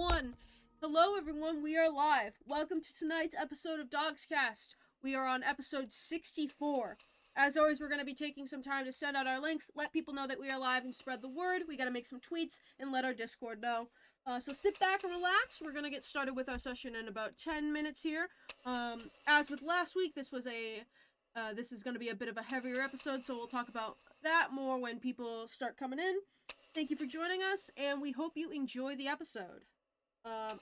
1. Hello everyone, we are live. Welcome to tonight's episode of DoGsCast. We are on episode 64. As always, we're going to be taking some time to send out our links, let people know that we are live, and spread the word. We got to make some tweets and let our Discord know. So sit back and relax. We're going to get started with our session in about 10 minutes here. As with last week, this is going to be a bit of a heavier episode, so we'll talk about that more when people start coming in. Thank you for joining us, and we hope you enjoy the episode.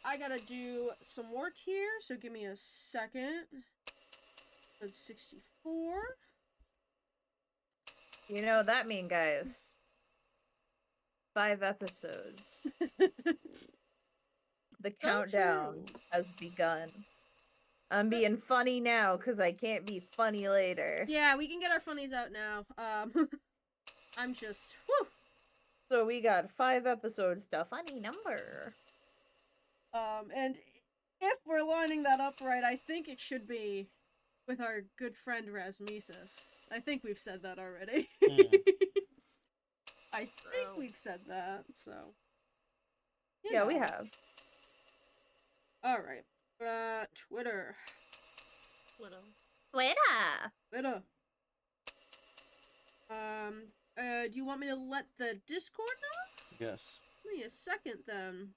I gotta do some work here, so give me a second. Episode 64. You know what that means, guys. 5 episodes. The countdown has begun. I'm being funny now, because I can't be funny later. Yeah, we can get our funnies out now. I'm just, whew. So we got 5 episodes to funny number. And if we're lining that up right, I think it should be with our good friend Rasmesis. I think we've said that already. I think we've said that, so. Yeah, we have. Alright. Twitter. Do you want me to let the Discord know? Yes. Give me a second, then.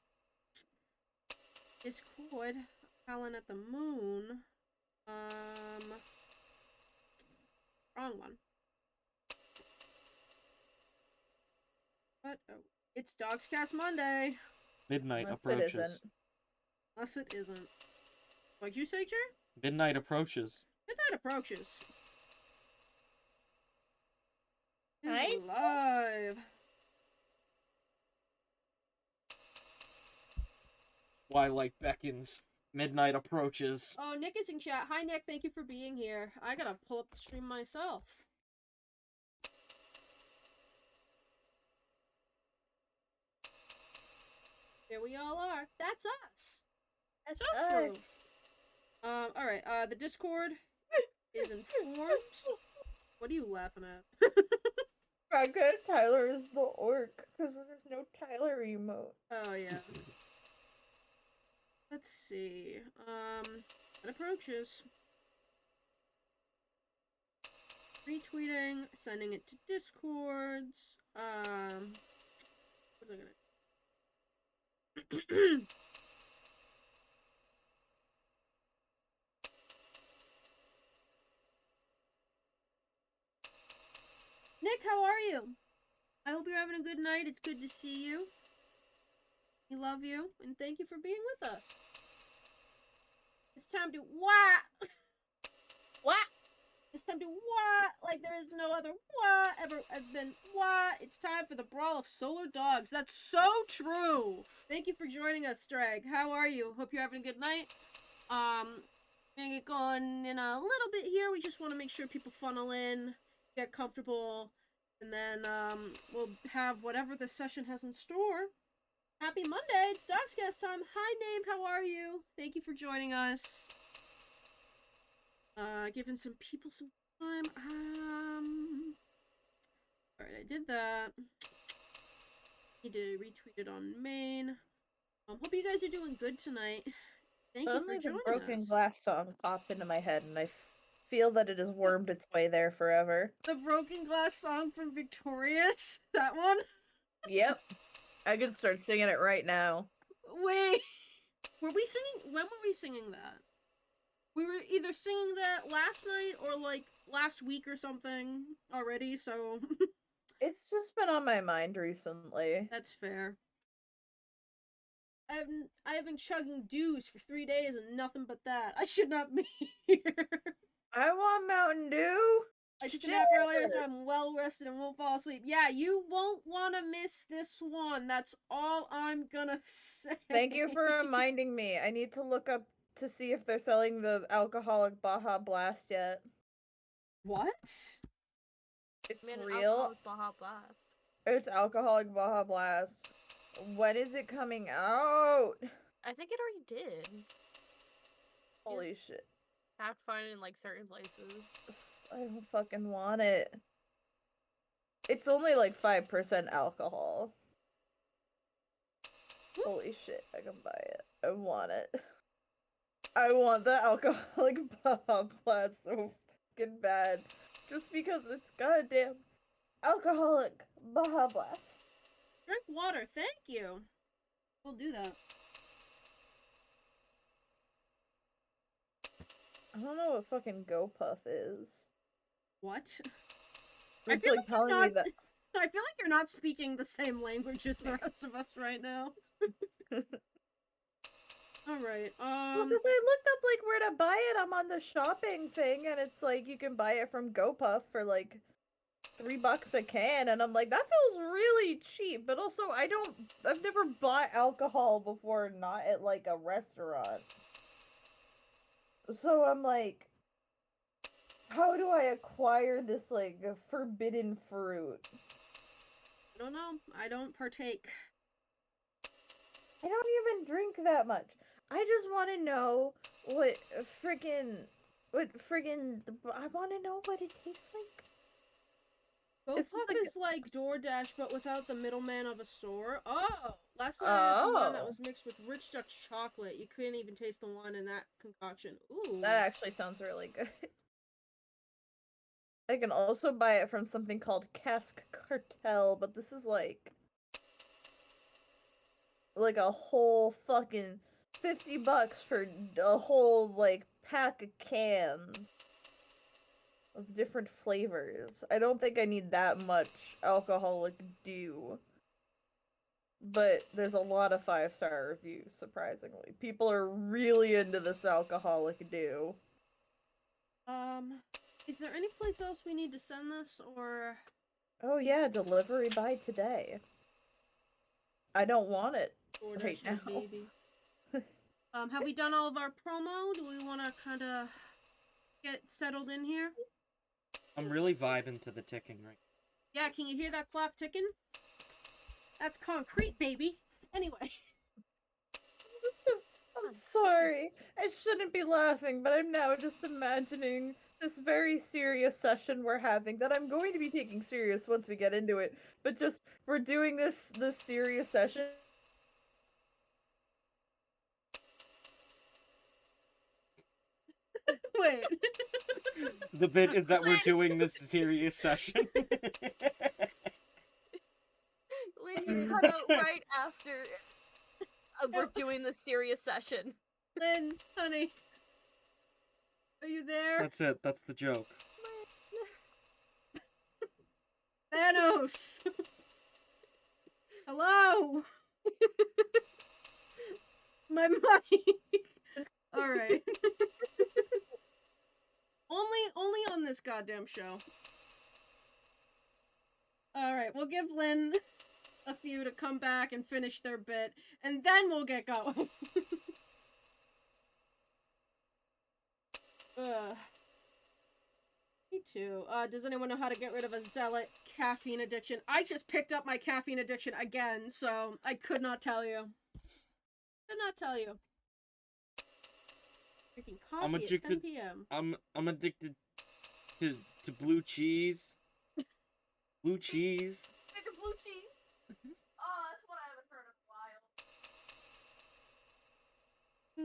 Discord. Howlin' at the Moon. Wrong one. What? Oh. It's DoGsCast Monday. Midnight Unless approaches. it isn't. Unless it isn't. What'd you say, Jer? Midnight approaches. Midnight approaches. Hi. It's live. Twilight beckons. Midnight approaches. Oh, Nick is in chat. Hi, Nick. Thank you for being here. I gotta pull up the stream myself. Here we all are. That's us. That's So true. Alright, the Discord is informed. What are you laughing at? I got Tyler is the orc, because there's no Tyler emote. Oh, yeah. Let's see. It approaches. Retweeting, sending it to Discords. What's I gonna... Nick, how are you? I hope you're having a good night. It's good to see you. We love you, and thank you for being with us. It's time to what? What? It's time to what? Like there is no other what ever have been what? It's time for the Brawl of Solar Dogs. That's so true. Thank you for joining us, Strag. How are you? Hope you're having a good night. Gonna get going in a little bit here. We just want to make sure people funnel in, get comfortable, and then we'll have whatever the session has in store. Happy Monday! It's DoGsCast time. Hi, Name. How are you? Thank you for joining us. Giving some people some time. Alright, I did that. Need to retweet it on main. Hope you guys are doing good tonight. Thank you for joining the Broken us. Glass song popped into my head, and I feel that it has wormed its way there forever. The Broken Glass song from Victorious? That one? Yep. I could start singing it right now. Wait. Were we singing? When were we singing that? We were either singing that last night or like last week or something already, so. It's just been on my mind recently. That's fair. I have been chugging dews for 3 days and nothing but that. I should not be here. I want Mountain Dew. I took a nap earlier, so I'm well rested and won't fall asleep. Yeah, you won't want to miss this one. That's all I'm gonna say. Thank you for reminding me. I need to look up to see if they're selling the alcoholic Baja Blast yet. What? It's Man, real. Baja Blast. It's alcoholic Baja Blast. When is it coming out? I think it already did. Holy shit. Have to find it in like certain places. I don't fucking want it. It's only like 5% alcohol. Holy shit, I can buy it. I want it. I want the alcoholic Baja Blast so fucking bad. Just because it's goddamn alcoholic Baja Blast. Drink water, thank you. We'll do that. I don't know what fucking GoPuff is. What? I It's feel like like you're telling me not. that. I feel like you're not speaking the same language as the rest of us right now. Alright, Well, because I looked up like where to buy it. I'm on the shopping thing, and it's like you can buy it from GoPuff for like $3 a can, and I'm like, that feels really cheap. But also, I've never bought alcohol before, not at like a restaurant. So I'm like, how do I acquire this like forbidden fruit? I don't know. I don't partake. I don't even drink that much. I just want to know I want to know what it tastes like. It's just GoPuff is like DoorDash, but without the middleman of a store. Oh! Last night I had some wine that was mixed with rich Dutch chocolate. You couldn't even taste the wine in that concoction. Ooh. That actually sounds really good. I can also buy it from something called Cask Cartel, but this is like a whole fucking $50 for a whole like pack of cans of different flavors. I don't think I need that much alcoholic dew. But there's a lot of 5-star reviews, surprisingly. People are really into this alcoholic dew. Is there any place else we need to send this, or... Oh yeah, delivery by today. I don't want it DoorDash right my now. baby. Have we done all of our promo? Do we want to kind of get settled in here? I'm really vibing to the ticking right. Yeah, can you hear that clock ticking? That's concrete, baby. Anyway. I'm sorry. I shouldn't be laughing, but I'm now just imagining this very serious session we're having that I'm going to be taking serious once we get into it. But just we're doing this serious session. Wait. The bit is that we're doing this serious session. Lynn, you cut out right after we're doing the serious session. Lynn, honey. Are you there? That's it. That's the joke. Thanos! Hello! My mic! Alright. only on this goddamn show. Alright, we'll give Lynn a few to come back and finish their bit, and then we'll get going. Me too. Does anyone know how to get rid of a zealot caffeine addiction? I just picked up my caffeine addiction again, so I could not tell you. Could not tell you. Freaking coffee I'm addicted. at 10 p.m. I'm addicted to blue cheese. Blue cheese. Make a blue cheese. Oh, that's what I haven't heard in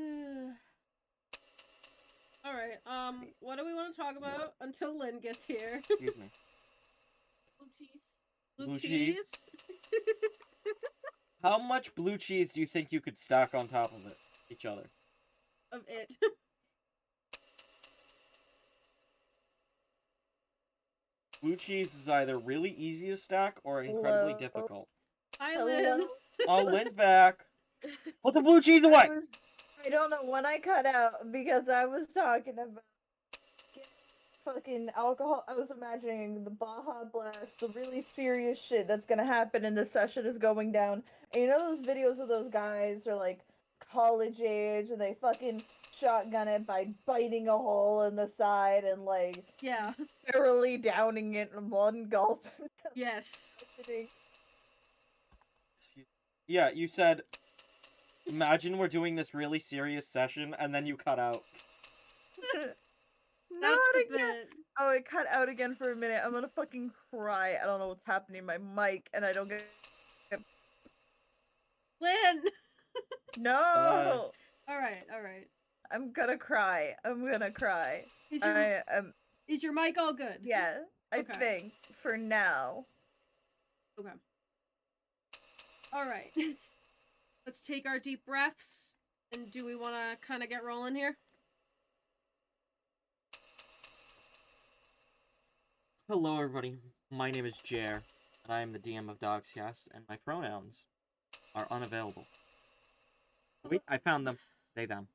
a while. Alright, what do we want to talk about until Lynn gets here? Excuse me. Blue cheese. Blue cheese? cheese? How much blue cheese do you think you could stack on top of it, each other? Of it. Blue cheese is either really easy to stack or incredibly difficult. Hi, Lynn. Oh, Lynn's back. Put the blue cheese away! I don't know when I cut out because I was talking about fucking alcohol. I was imagining the Baja Blast, the really serious shit that's gonna happen in this session is going down. And you know those videos of those guys are like college age and they fucking shotgun it by biting a hole in the side and like Yeah. thoroughly downing it in one gulp. Yes. Yeah, you said, imagine we're doing this really serious session, and then you cut out. That's the bit. Oh, it cut out again for a minute. I'm gonna fucking cry. I don't know what's happening. My mic, and I don't get. Lynn! No! Alright. I'm gonna cry. I'm gonna cry. Is Is your mic all good? Yeah, I Okay. think. For now. Okay. Alright. Let's take our deep breaths. And do we want to kind of get rolling here? Hello, everybody. My name is Jer, and I am the DM of DoGsCast, and my pronouns are unavailable. Wait, I found them. They, them.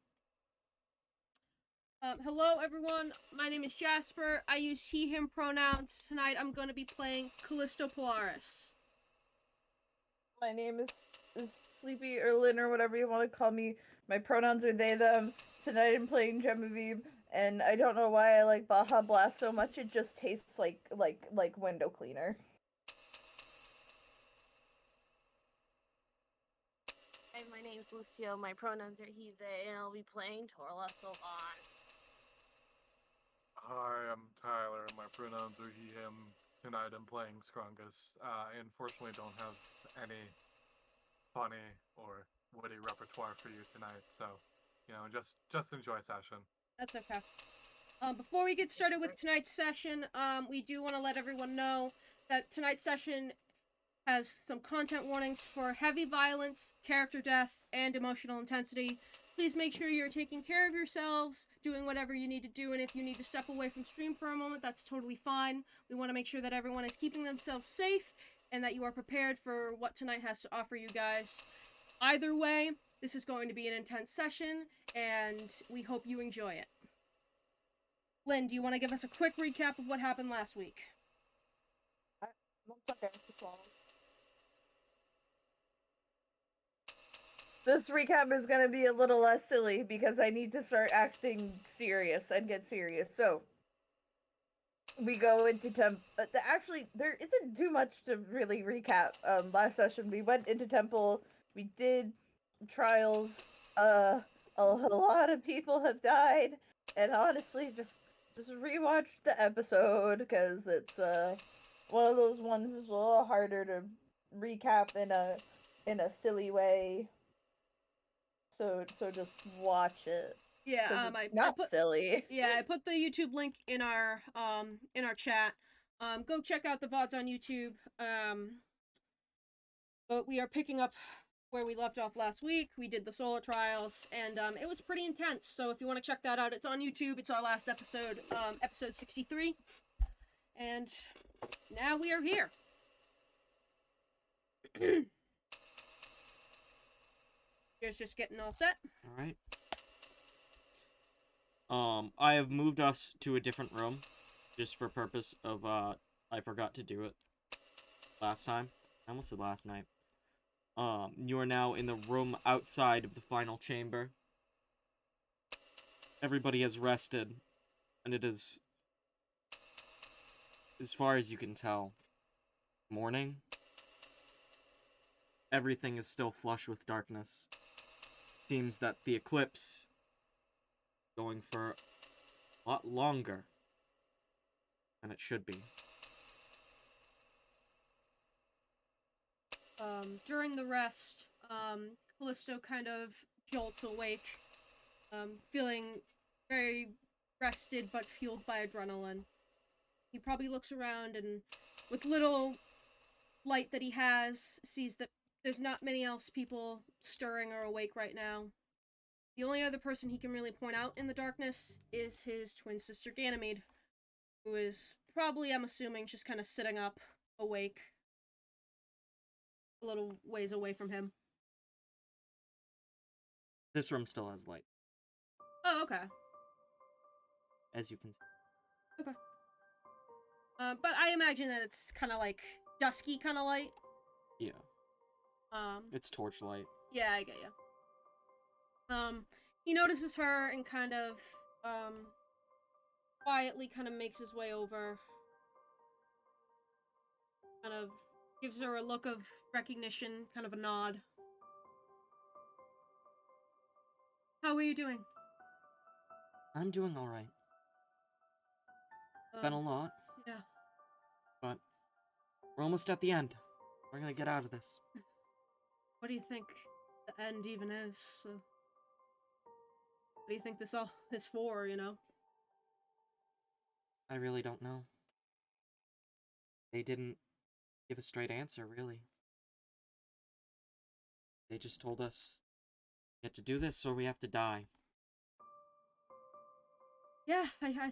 Hello, everyone. My name is Jasper. I use he, him pronouns. Tonight, I'm going to be playing Callisto Polaris. My name is Sleepy or Lynn or whatever you want to call me. My pronouns are they, them. Tonight I'm playing Genevieve, and I don't know why I like Baja Blast so much. It just tastes like window cleaner. Hi, my name's Lucio. My pronouns are he, they, and I'll be playing Torla Sylvan. Hi, I'm Tyler, and my pronouns are he, him. Tonight I'm playing Scrungus. I unfortunately don't have any funny or witty repertoire for you tonight, so, just enjoy session. That's okay. Before we get started with tonight's session, we do want to let everyone know that tonight's session has some content warnings for heavy violence, character death, and emotional intensity. Please make sure you're taking care of yourselves, doing whatever you need to do, and if you need to step away from stream for a moment, that's totally fine. We want to make sure that everyone is keeping themselves safe, and that you are prepared for what tonight has to offer you guys. Either way, this is going to be an intense session, and we hope you enjoy it. Lynn, do you want to give us a quick recap of what happened last week? This recap is gonna be a little less silly because I need to start acting serious and get serious. So, we go into actually, there isn't too much to really recap. Last session we went into temple, we did trials, a lot of people have died, and honestly, just rewatch the episode, because it's, one of those ones that's a little harder to recap in a silly way. So just watch it. Yeah, I put silly. Yeah, I put the YouTube link in our chat. Go check out the VODs on YouTube. But we are picking up where we left off last week. We did the solo trials, and it was pretty intense. So if you want to check that out, it's on YouTube. It's our last episode, episode 63. And now we are here. Here's just getting all set. Alright. I have moved us to a different room, just for purpose of, I forgot to do it last time. I almost said last night. You are now in the room outside of the final chamber. Everybody has rested, and it is, as far as you can tell, morning. Everything is still flush with darkness. Seems that the eclipse going for a lot longer than it should be. During the rest, Callisto kind of jolts awake, feeling very rested but fueled by adrenaline. He probably looks around and, with little light that he has, sees that there's not many else people stirring or awake right now. The only other person he can really point out in the darkness is his twin sister Ganymede, who is probably, I'm assuming, just kind of sitting up, awake, a little ways away from him. This room still has light, Oh, okay. as you can see. Okay. But I imagine that it's kind of like dusky kind of light. Yeah. It's torchlight. Yeah, I get you. He notices her and kind of, quietly kind of makes his way over. Kind of gives her a look of recognition, kind of a nod. How are you doing? I'm doing alright. It's been a lot. Yeah. But we're almost at the end. We're gonna get out of this. What do you think end even is. So. What do you think this all is for, you know? I really don't know. They didn't give a straight answer, really. They just told us we have to do this or we have to die. Yeah, I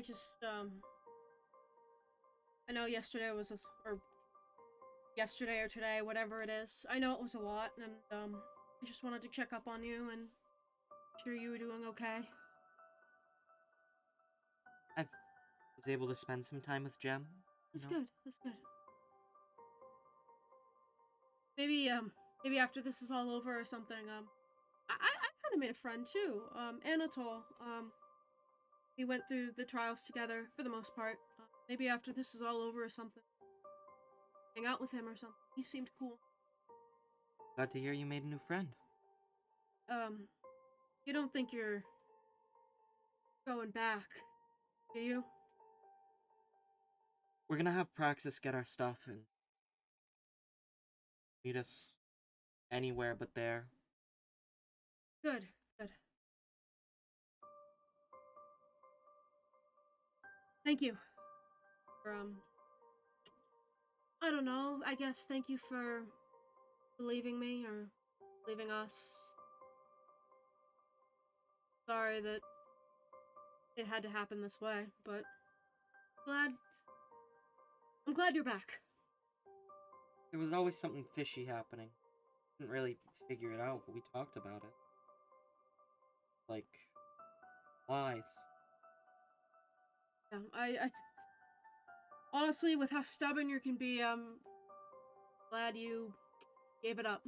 just, I know yesterday was or yesterday or today, whatever it is. I know it was a lot, and, I just wanted to check up on you and sure you were doing okay. I was able to spend some time with Jem. That's good, that's good. Maybe, maybe after this is all over or something, I kind of made a friend too. Anatole, we went through the trials together for the most part. Maybe after this is all over or something, hang out with him or something. He seemed cool. Glad to hear you made a new friend. You don't think you're going back, do you? We're gonna have Praxis get our stuff and meet us anywhere but there. Good, good. Thank you. For, I don't know, I guess thank you for believing me or believing us. Sorry that it had to happen this way, but I'm glad you're back. There was always something fishy happening. Didn't really figure it out, but we talked about it. Like, lies. Yeah, I honestly, with how stubborn you can be, I'm glad you gave it up.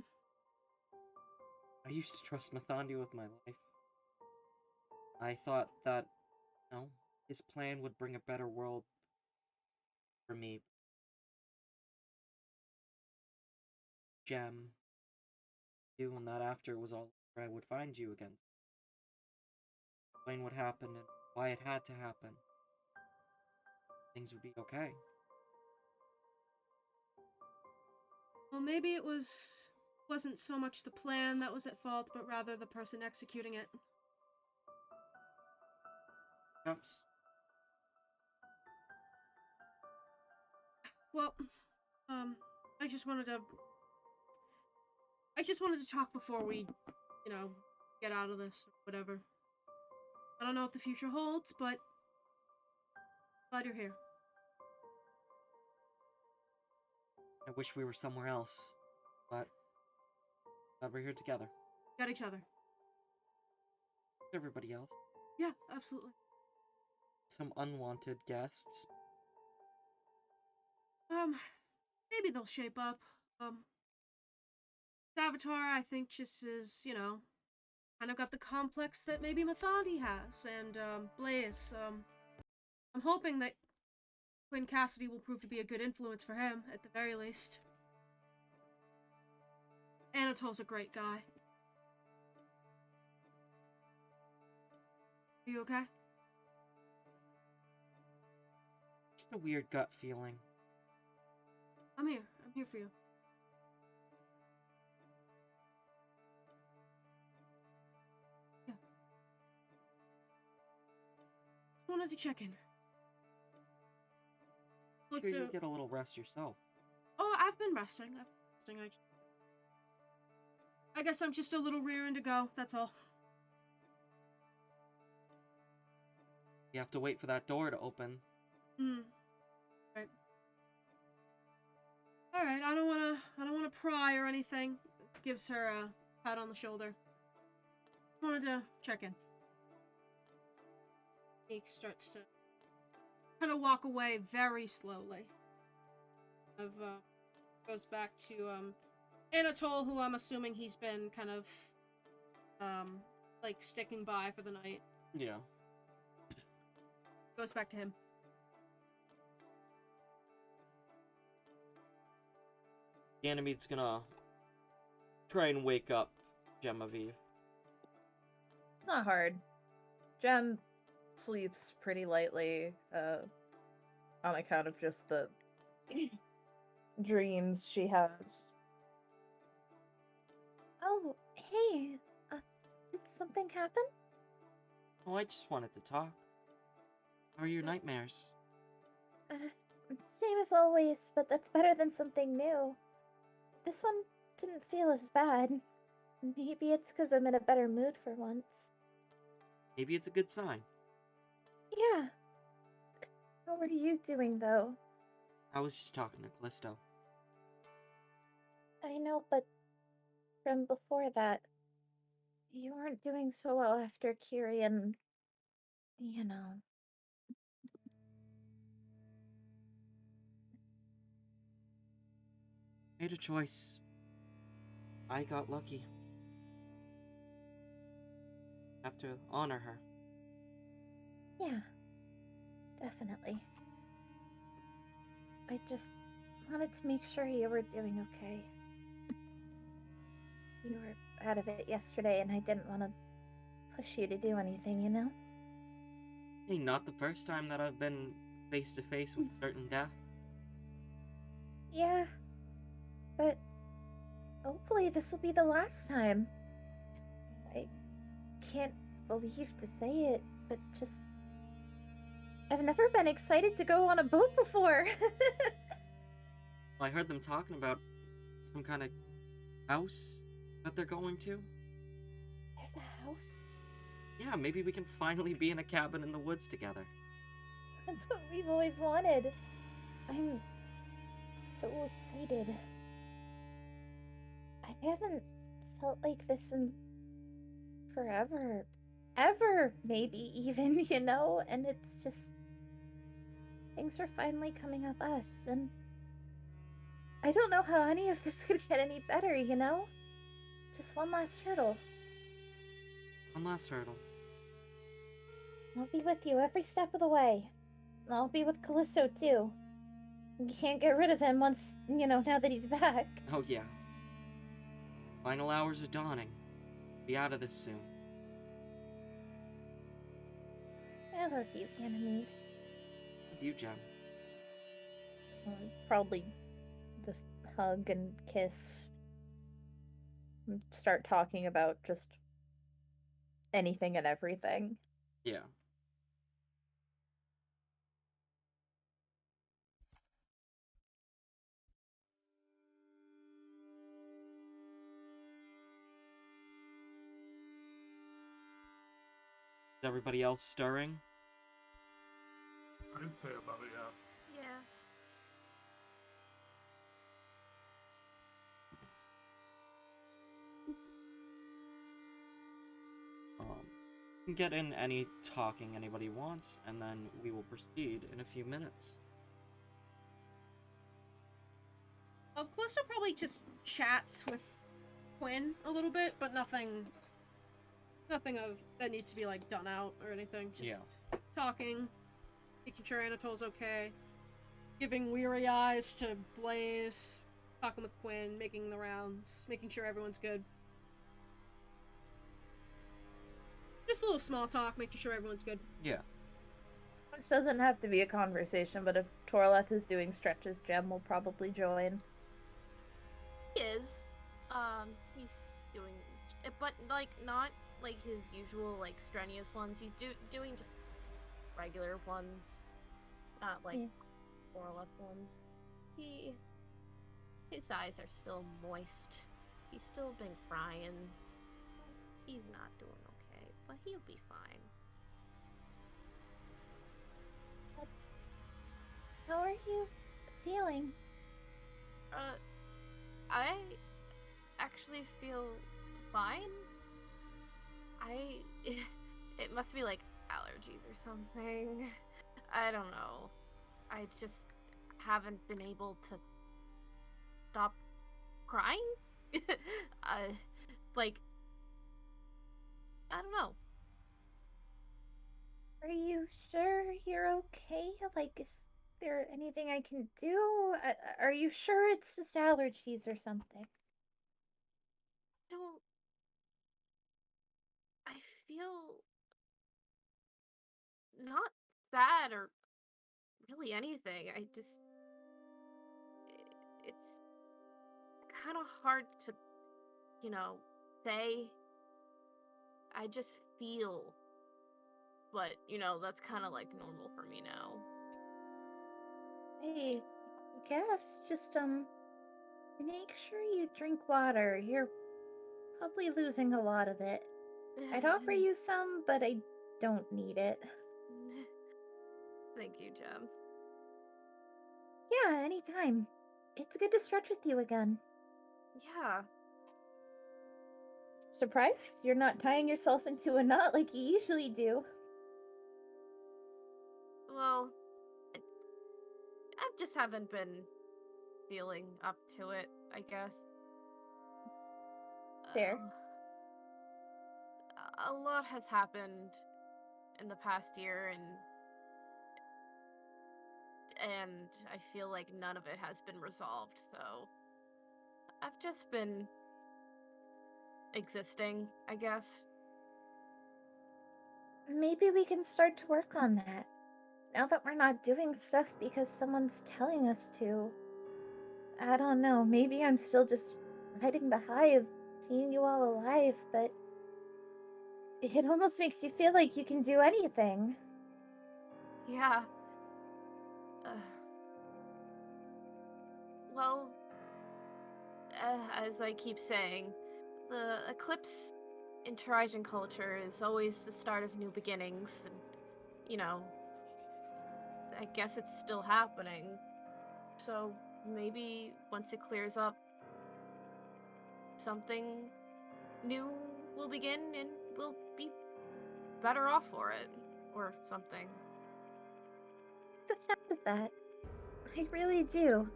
I used to trust Mathandi with my life. I thought that, his plan would bring a better world for me. Gem, you, and that after it was all over, I would find you again. Explain what happened and why it had to happen. Things would be okay. Well, maybe it wasn't so much the plan that was at fault, but rather the person executing it. Perhaps. Well, I just wanted to talk before we, get out of this, whatever. I don't know what the future holds, but glad you're here. I wish we were somewhere else, but glad we're here together. Got each other. Everybody else. Yeah, absolutely. Some unwanted guests. Maybe they'll shape up. Avatar, I think, just is, kind of got the complex that maybe Mathandi has, and, Blaze, I'm hoping that Quinn Cassidy will prove to be a good influence for him, at the very least. Anatole's a great guy. Are you okay? Just a weird gut feeling. I'm here for you. Yeah. Just wanted to check in. Let's Sure, do you get a little rest yourself. Oh, I've been resting. I guess I'm just a little rearing to go, that's all. You have to wait for that door to open. Right. Alright, I don't wanna pry or anything. Gives her a pat on the shoulder. Wanted to check in. He starts to kind of walk away very slowly. Goes back to, Anatole, who I'm assuming he's been kind of, sticking by for the night. Yeah. Goes back to him. Ganymede's gonna try and wake up Genevieve. It's not hard. Gem sleeps pretty lightly, on account of just the dreams she has. Oh, hey. Did something happen? Oh, I just wanted to talk. How are your nightmares? Uh, Same as always, but that's better than something new. This one didn't feel as bad. Maybe it's because I'm in a better mood for once. Maybe it's a good sign. Yeah. How are you doing, though? I was just talking to Callisto. I know, but from before that, you weren't doing so well after Kiri and, you know. Made a choice. I got lucky. Have to honor her. Yeah, definitely. I just wanted to make sure you were doing okay. You were out of it yesterday, and I didn't want to push you to do anything, you know? Hey, not the first time that I've been face to face with certain death. Yeah, but hopefully this will be the last time. I can't believe to say it, but just. I've never been excited to go on a boat before! I heard them talking about some kind of house that they're going to. There's a house? Yeah, maybe we can finally be in a cabin in the woods together. That's what we've always wanted. I'm so excited. I haven't felt like this in forever. Ever, maybe even, you know? And it's just. Things are finally coming up us, and. I don't know how any of this could get any better, you know? Just one last hurdle. One last hurdle. I'll be with you every step of the way. I'll be with Callisto, too. You can't get rid of him once, you know, now that he's back. Oh yeah. Final hours are dawning. Be out of this soon. I love you, Ganymede. With you, Jem. Probably just hug and kiss. And start talking about just anything and everything. Yeah. Is everybody else stirring? I'd say about it, yeah. Yeah. You can get in any talking anybody wants, and then we will proceed in a few minutes. Callisto probably just chats with Quinn a little bit, but nothing of that needs to be like done out or anything. Just Yeah. talking, making sure Anatol's okay, giving weary eyes to Blaze, talking with Quinn, making the rounds, making sure everyone's good. Just a little small talk, making sure everyone's good. Yeah. Which doesn't have to be a conversation, but if Torleth is doing stretches, Jem will probably join. He is. He's doing, but like not like his usual like strenuous ones. He's doing just regular ones, not like more left ones. His eyes are still moist. He's still been crying. He's not doing okay, but he'll be fine. How are you feeling? I actually feel fine. It must be like allergies or something. I don't know. I just haven't been able to stop crying. Like, I don't know. Are you sure you're okay? Like, is there anything I can do? Are you sure it's just allergies or something? Don't. I feel not sad or really anything. It's kind of hard to, you know, say. I just feel. But, that's kind of like normal for me now. Hey, I guess just make sure you drink water. You're probably losing a lot of it. I'd offer you some, but I don't need it. Thank you, Jem. Yeah, anytime. It's good to stretch with you again. Yeah. Surprised you're not tying yourself into a knot like you usually do. Well, I just haven't been feeling up to it, I guess. Fair. A lot has happened in the past year, and I feel like none of it has been resolved, so I've just been existing, I guess. Maybe we can start to work on that. Now that we're not doing stuff because someone's telling us to. I don't know, maybe I'm still just riding the high of seeing you all alive, but it almost makes you feel like you can do anything. Yeah. Well, as I keep saying, the Eclipse interaction culture is always the start of new beginnings, and, I guess it's still happening. So maybe once it clears up, something new will begin and we'll be better off for it, or something. The sound of that. I really do.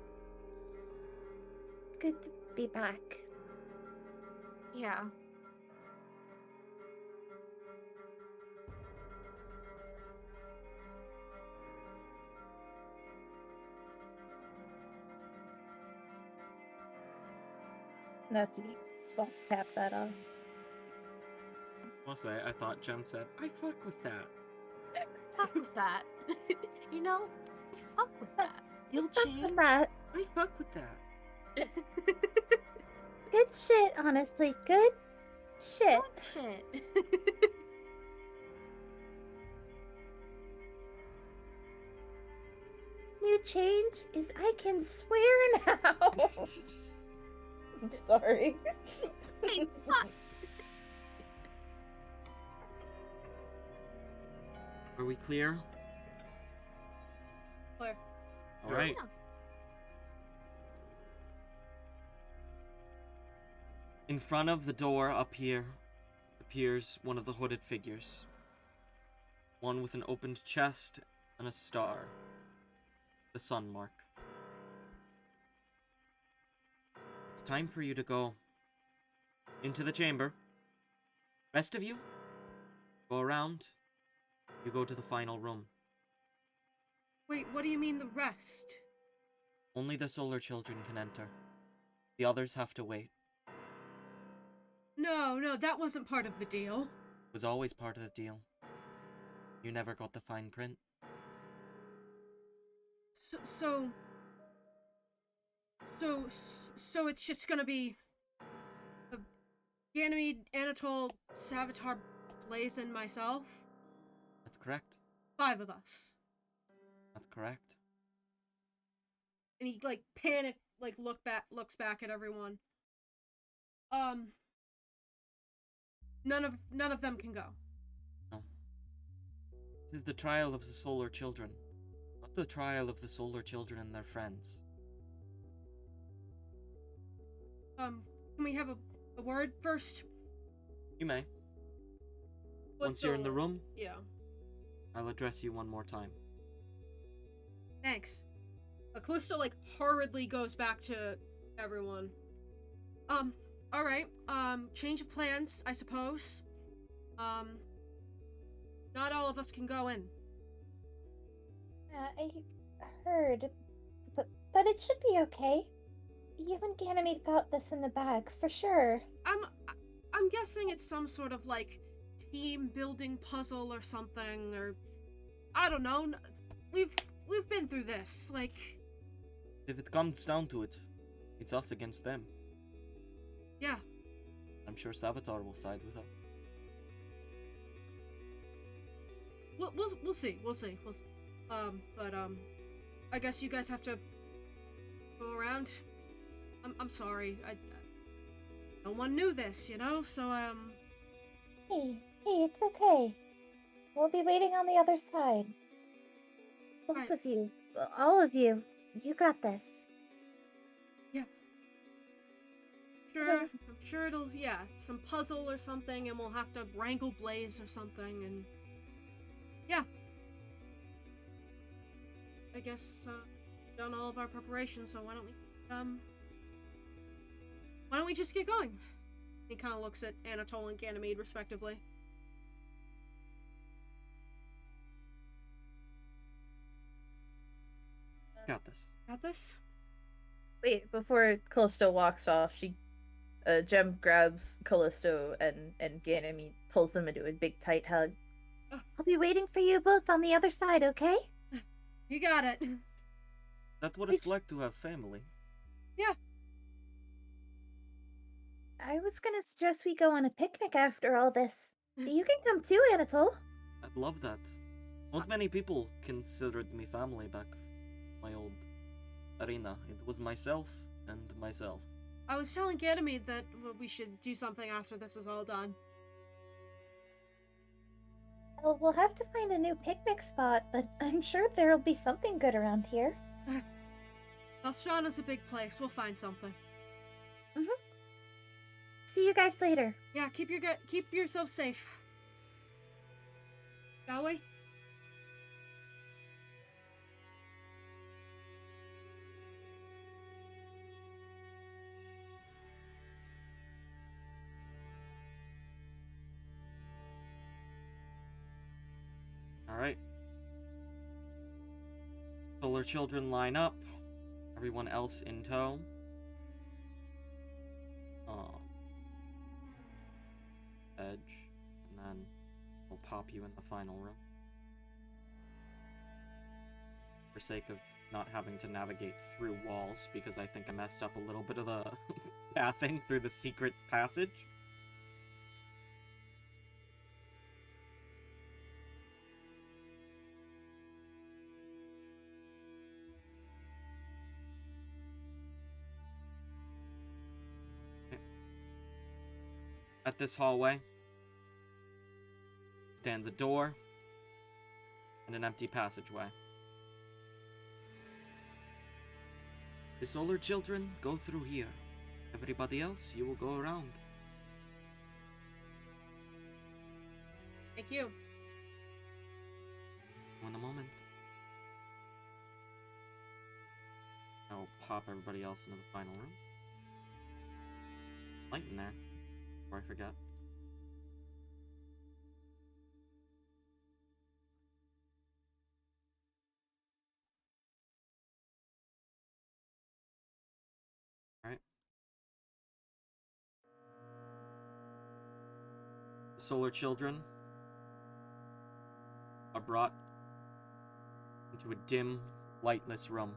It's good to be back. Yeah. That's me. Swap tap that off. I'll say, I thought Jen said, I fuck with that. Fuck with that. I fuck with that. You'll Fuck change. with that. I fuck with that. Good shit, honestly. Good shit. Shit. New change is I can swear now. I'm sorry. Hey, fuck. Are we clear? Clear. All right. Yeah. In front of the door up here appears one of the hooded figures. One with an opened chest and a star. The sun mark. It's time for you to go into the chamber. Rest of you, go around. You go to the final room. Wait, what do you mean the rest? Only the solar children can enter. The others have to wait. No, that wasn't part of the deal. It was always part of the deal. You never got the fine print. So it's just gonna be Ganymede, Anatole, Savitar, Blaze, and myself? That's correct. 5 of us. That's correct. And he, panic, looks back at everyone. None of them can go. No. This is the trial of the solar children, not the trial of the solar children and their friends. Can we have a word first? You may. Once you're in the room, Yeah. I'll address you one more time. Thanks. Callisto, hurriedly goes back to everyone. Alright. Change of plans, I suppose. Not all of us can go in. I heard, but it should be okay. You and Ganymede got this in the bag, for sure. I'm guessing it's some sort of, team building puzzle or something, or... I don't know. We've been through this, If it comes down to it, it's us against them. Yeah. I'm sure Savitar will side with her. We'll see. We'll see. But I guess you guys have to go around. I'm sorry. No one knew this, you know. So Hey, it's okay. We'll be waiting on the other side. Both Right. of you, all of you, you got this. sure. I'm sure it'll some puzzle or something, and we'll have to wrangle Blaze or something, and yeah. I guess done all of our preparations. So why don't we just get going? He kind of looks at Anatole and Ganymede respectively. Got this. Got this? Wait, before Callisto walks off, Jem grabs Callisto and Ganymede pulls them into a big tight hug. I'll be waiting for you both on the other side, okay? You got it. That's what it's like to have family. Yeah. I was gonna suggest we go on a picnic after all this. You can come too, Anatole. I'd love that. Not many people considered me family back my old arena. It was myself and myself. I was telling Ganymede that we should do something after this is all done. Well, we'll have to find a new picnic spot, but I'm sure there'll be something good around here. Valstrana's a big place. We'll find something. See you guys later. Yeah, keep yourself safe. Shall we? Alright. Solar children line up. Everyone else in tow. Edge. And then we'll pop you in the final room. For sake of not having to navigate through walls, because I think I messed up a little bit of the pathing through the secret passage. At this hallway stands a door and an empty passageway. The solar children go through here. Everybody else, you will go around. Thank you. In a moment. I'll pop everybody else into the final room. Light in there. Before I forget. Alright. The solar children are brought into a dim, lightless room.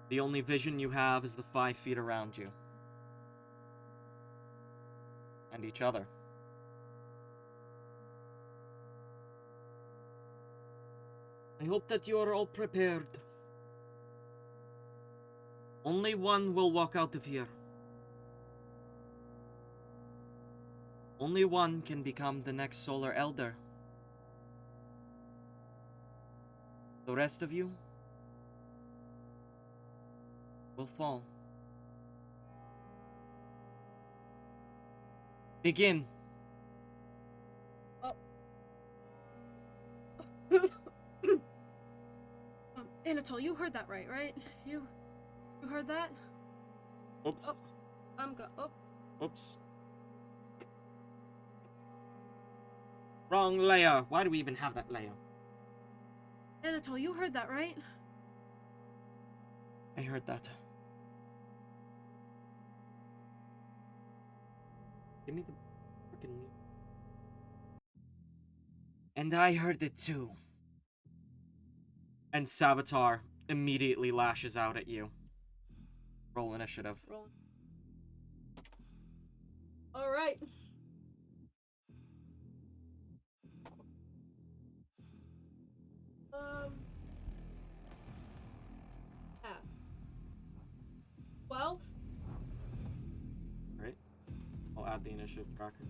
The only vision you have is the 5 feet around you. And each other. I hope that you are all prepared. Only one will walk out of here. Only one can become the next Solar Elder. The rest of you will fall. Begin. Anatole, you heard that right? You heard that? Oops. Oh. Oops. Wrong layer. Why do we even have that layer? Anatole, you heard that right? I heard that. Give me the freaking mute. And I heard it too. And Savitar immediately lashes out at you. Roll initiative. Roll. All right. Yeah. 12. Right? I'll add the initiative tracker.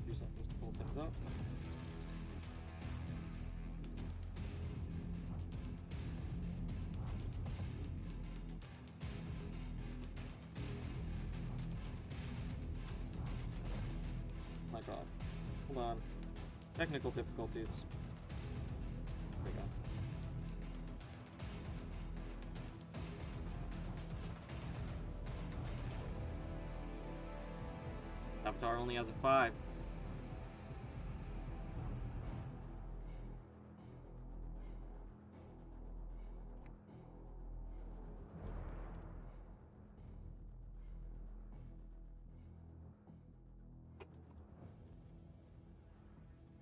Do something to pull things up. My god. Hold on. Technical difficulties. There we go. Avatar only has a 5.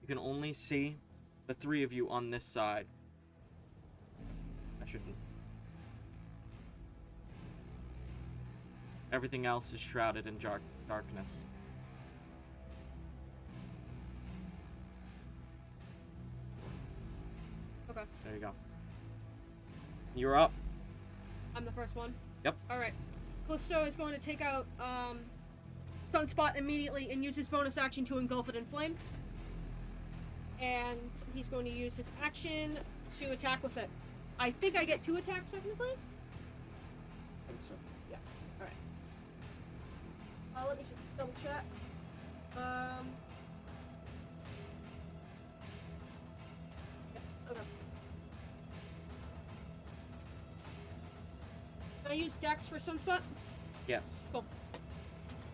You can only see the 3 of you on this side. I shouldn't. Everything else is shrouded in darkness. Okay. There you go. You're up. I'm the first one. Yep. All right. Callisto is going to take out Sunspot immediately and use his bonus action to engulf it in flames. And he's going to use his action to attack with it. I think I get 2 attacks technically. I think so. Yeah. All right. Let me just double check. Yeah, okay. Can I use Dex for Sunspot? Yes. Cool.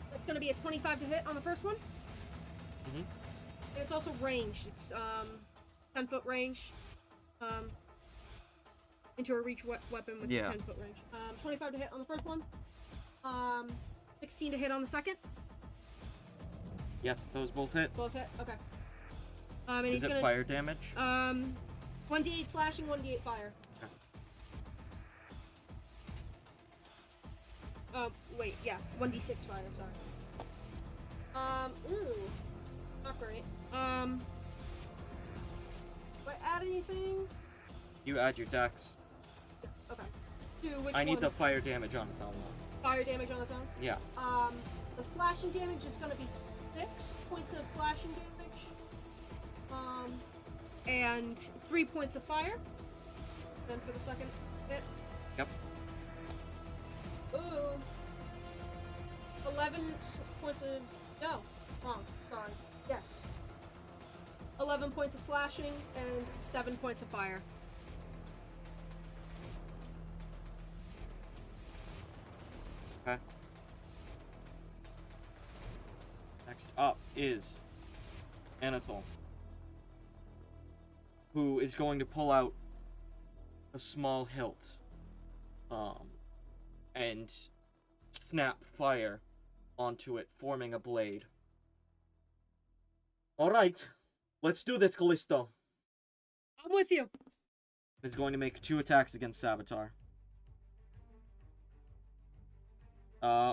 That's going to be a 25 to hit on the first one. Mm-hmm. And it's also ranged. It's 10-foot range. Into a reach weapon with 10-foot range. 25 to hit on the first one. 16 to hit on the second. Yes, those both hit. Both hit. Okay. And Is he's it gonna fire damage? 1d8 slashing, 1d8 fire. Okay. Wait, yeah, 1d6 fire. Sorry. Ooh, not great. Do I add anything? You add your dex. Okay. To which I need one? the fire damage on its own. Fire damage on its own? Yeah. The slashing damage is gonna be 6 points of slashing damage. And 3 points of fire. Then for the second hit. Yep. Ooh. 11 points of... No. Wrong. Sorry. Yes. 11 points of slashing and 7 points of fire. Okay. Next up is Anatole, who is going to pull out a small hilt, and snap fire onto it, forming a blade. All right, let's do this, Callisto. I'm with you. Is going to make 2 attacks against Savitar.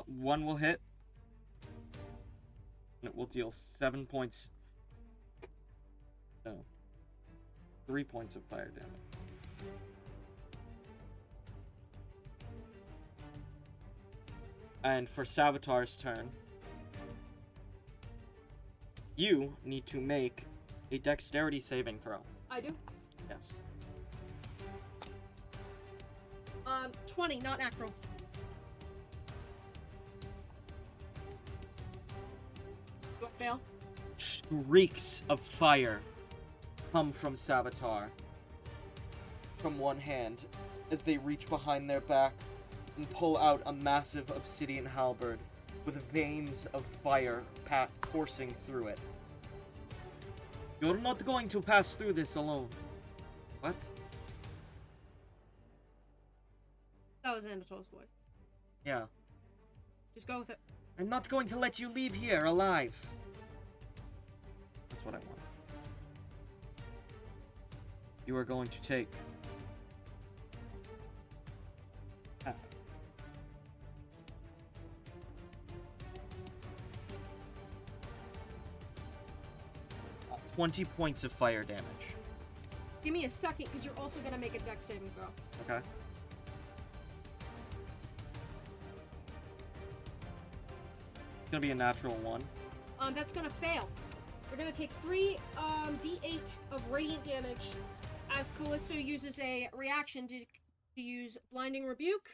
One will hit. And it will deal 7 points. No. 3 points of fire damage. And for Savitar's turn, you need to make a dexterity saving throw. I do. Yes. 20, not natural. Do I fail? Streaks of fire come from Savitar from one hand as they reach behind their back and pull out a massive obsidian halberd with veins of fire coursing through it. You're not going to pass through this alone. What? That was Anatole's voice. Yeah. Just go with it. I'm not going to let you leave here alive. That's what I want. You are going to take 20 points of fire damage. Give me a second, because you're also going to make a dex saving throw. Okay. It's going to be a natural 1. That's going to fail. We're going to take 3 d8 of radiant damage as Callisto uses a reaction to use Blinding Rebuke.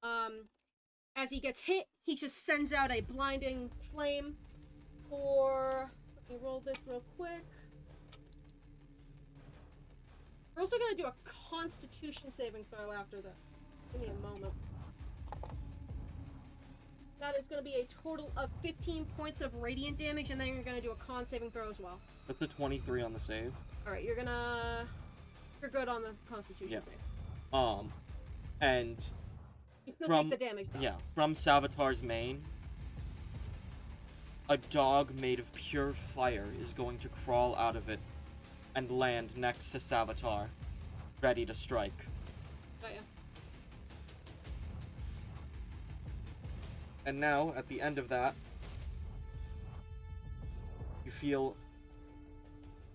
As he gets hit, he just sends out a blinding flame for... Let me roll this real quick. We're also going to do a Constitution saving throw after that. Give me a moment. That is going to be a total of 15 points of radiant damage, and then you're going to do a con saving throw as well. That's a 23 on the save. Alright, you're good on the Constitution save. And You still from take the damage, though. yeah, from Savitar's mane, a dog made of pure fire is going to crawl out of it and land next to Savitar, ready to strike. Got ya. And now, at the end of that, you feel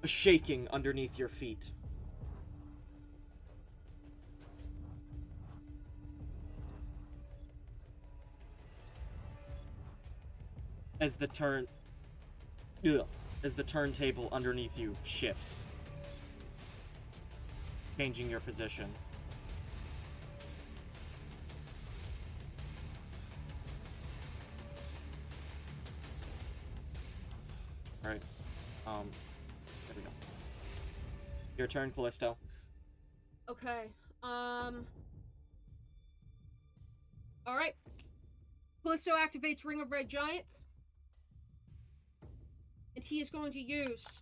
a shaking underneath your feet. As the turntable underneath you shifts, changing your position. Alright. There we go. Your turn, Callisto. Okay. Alright. Callisto activates Ring of Red Giant. And he is going to use...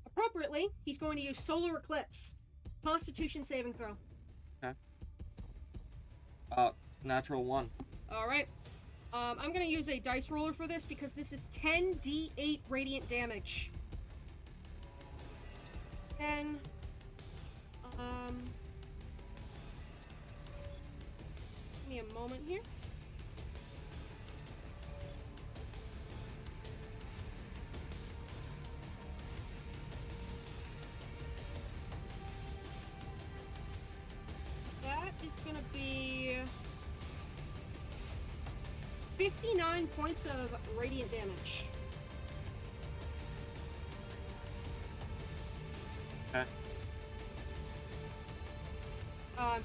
appropriately, he's going to use Solar Eclipse. Constitution saving throw. Okay. Natural 1. Alright. I'm gonna use a dice roller for this because this is 10d8 radiant damage. 10. Give me a moment here. That is gonna be 59 points of radiant damage. Okay.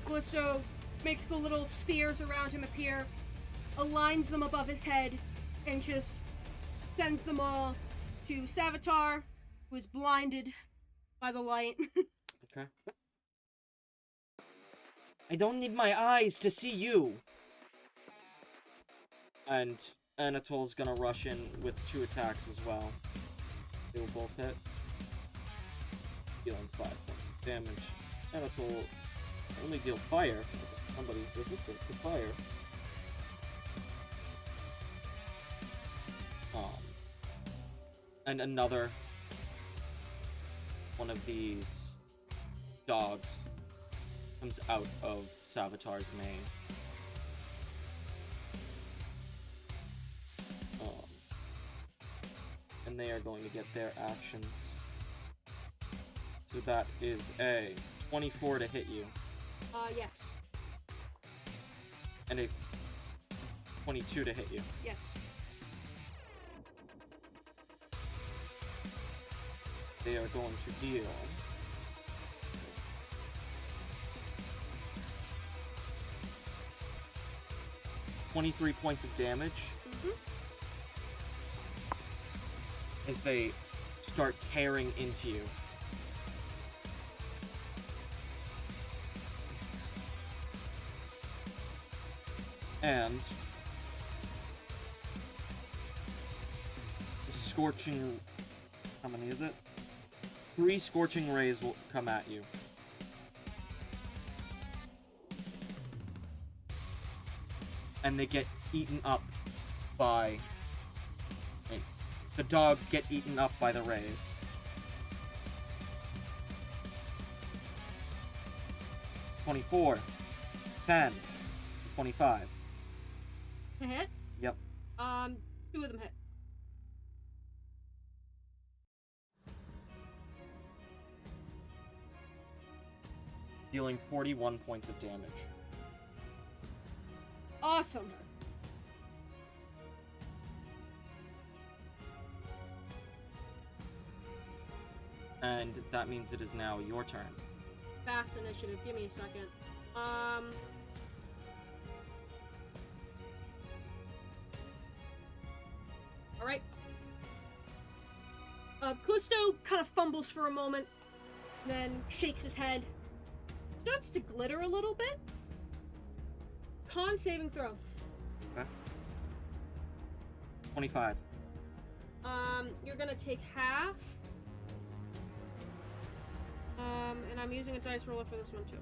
Callisto makes the little spheres around him appear, aligns them above his head, and just sends them all to Savitar, who is blinded by the light. Okay. I don't need my eyes to see you. And Anatol's gonna rush in with 2 attacks as well. They will both hit. Dealing 5 points of damage. Anatol only deal fire. Somebody resistant to fire. And another one of these dogs comes out of Savitar's mane. And they are going to get their actions. So that is a 24 to hit you. Yes. And a 22 to hit you. Yes. They are going to deal 23 points of damage. Mm-hmm. As they start tearing into you. And the scorching... How many is it? 3 scorching rays will come at you. And they get eaten up by The dogs get eaten up by the rays. 24, 10, 25. To hit? Yep. 2 of them hit. Dealing 41 points of damage. Awesome. And that means it is now your turn. Fast initiative. Give me a second. Alright. Callisto kind of fumbles for a moment, then shakes his head. Starts to glitter a little bit. Con saving throw. Okay. 25. You're gonna take half. And I'm using a dice roller for this one too.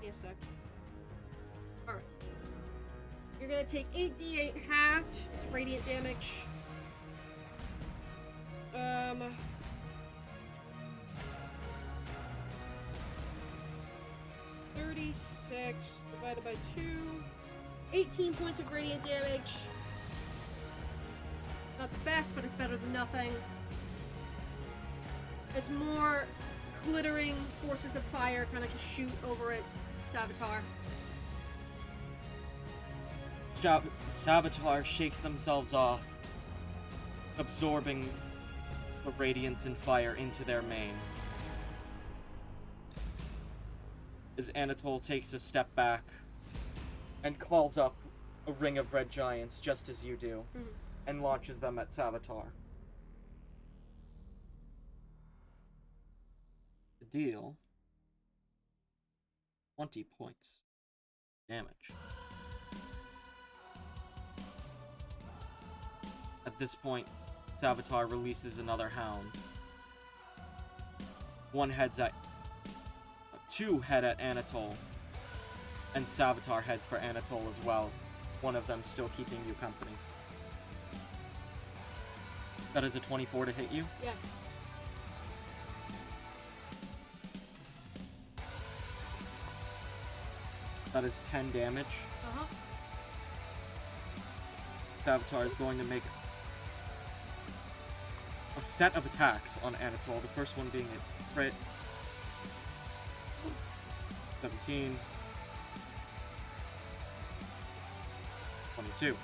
Give me a sec. Alright. You're gonna take 8d8 halved. It's radiant damage. 36 divided by 2. 18 points of radiant damage. Not the best, but it's better than nothing. As more glittering forces of fire kind of just shoot over it, Savitar. Savitar shakes themselves off, absorbing the radiance and fire into their mane. As Anatole takes a step back and calls up a ring of red giants just as you do, and launches them at Savitar. To deal 20 points damage. At this point, Savitar releases another hound. Two head at Anatole, and Savitar heads for Anatole as well, one of them still keeping you company. That is a 24 to hit you? Yes. That is 10 damage. Uh-huh. Savitar is going to make a set of attacks on Anatole, the first one being a crit. 17. 22.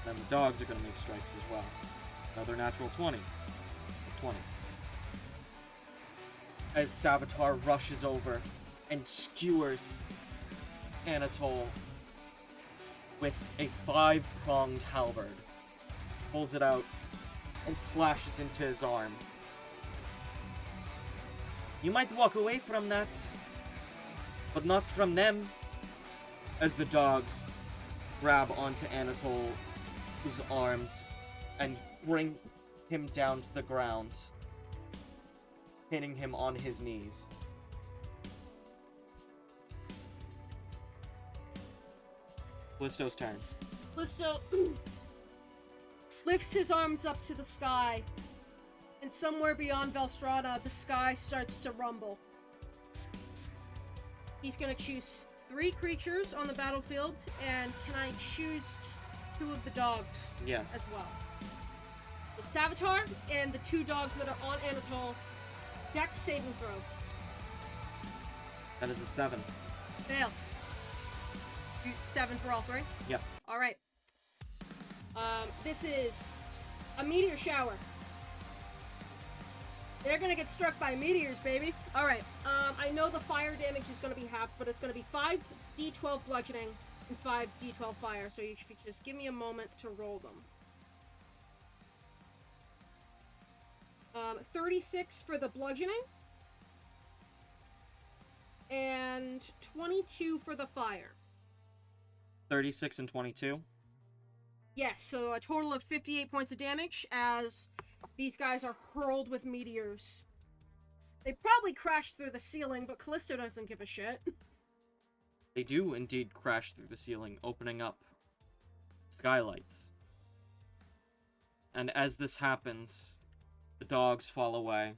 Then the dogs are going to make strikes as well. Another natural 20. 20. As Savitar rushes over and skewers Anatole with a 5-pronged halberd, pulls it out, and slashes into his arm. You might walk away from that, but not from them. As the dogs grab onto Anatole's arms and bring him down to the ground, pinning him on his knees. Callisto's turn. Callisto lifts his arms up to the sky, and somewhere beyond Velstrada, the sky starts to rumble. He's gonna choose 3 creatures on the battlefield, and can I choose 2 of the dogs Yes. as well? So Savitar and the 2 dogs that are on Anatole, Dex saving throw. That is a 7. Fails. 7 for all 3? Yep. Alright. This is a meteor shower. They're gonna get struck by meteors, baby. Alright, I know the fire damage is gonna be half, but it's gonna be 5d12 bludgeoning and 5d12 fire, so you should just give me a moment to roll them. 36 for the bludgeoning, and 22 for the fire. 36 and 22. Yes, so a total of 58 points of damage as these guys are hurled with meteors. They probably crashed through the ceiling, but Callisto doesn't give a shit. They do indeed crash through the ceiling, opening up skylights. And as this happens, the dogs fall away.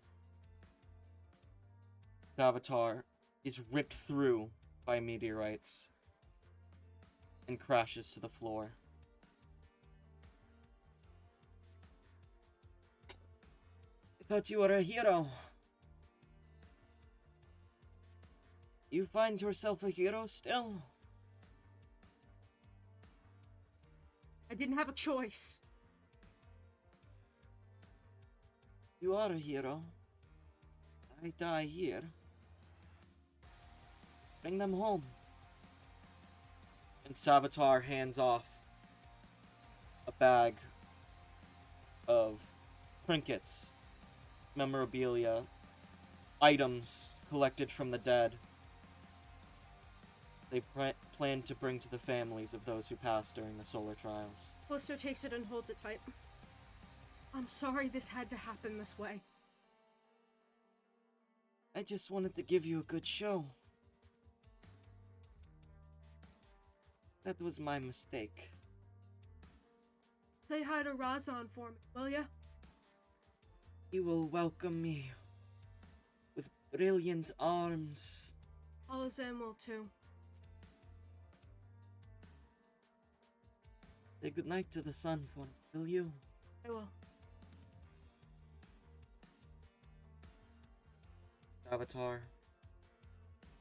Savitar is ripped through by meteorites and crashes to the floor. I thought you were a hero. You find yourself a hero still? I didn't have a choice. You are a hero. I die here. Bring them home. And Savitar hands off a bag of trinkets, memorabilia, items collected from the dead. They plan to bring to the families of those who passed during the solar trials. Callisto takes it and holds it tight. I'm sorry this had to happen this way. I just wanted to give you a good show. That was my mistake. Say hi to Razan for me, will ya? He will welcome me with brilliant arms. Alazan will too. Say goodnight to the sun for me, will you? I will. Avatar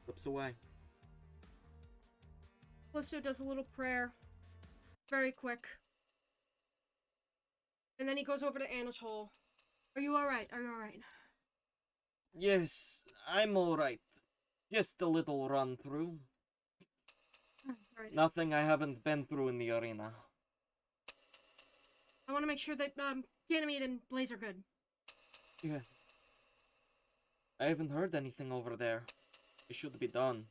flips away. Callisto does a little prayer. Very quick. And then he goes over to Anatole. Are you alright? Are you alright? Yes, I'm alright. Just a little run through. Alright. Nothing I haven't been through in the arena. I want to make sure that Ganymede and Blaze are good. Yeah. I haven't heard anything over there. It should be done.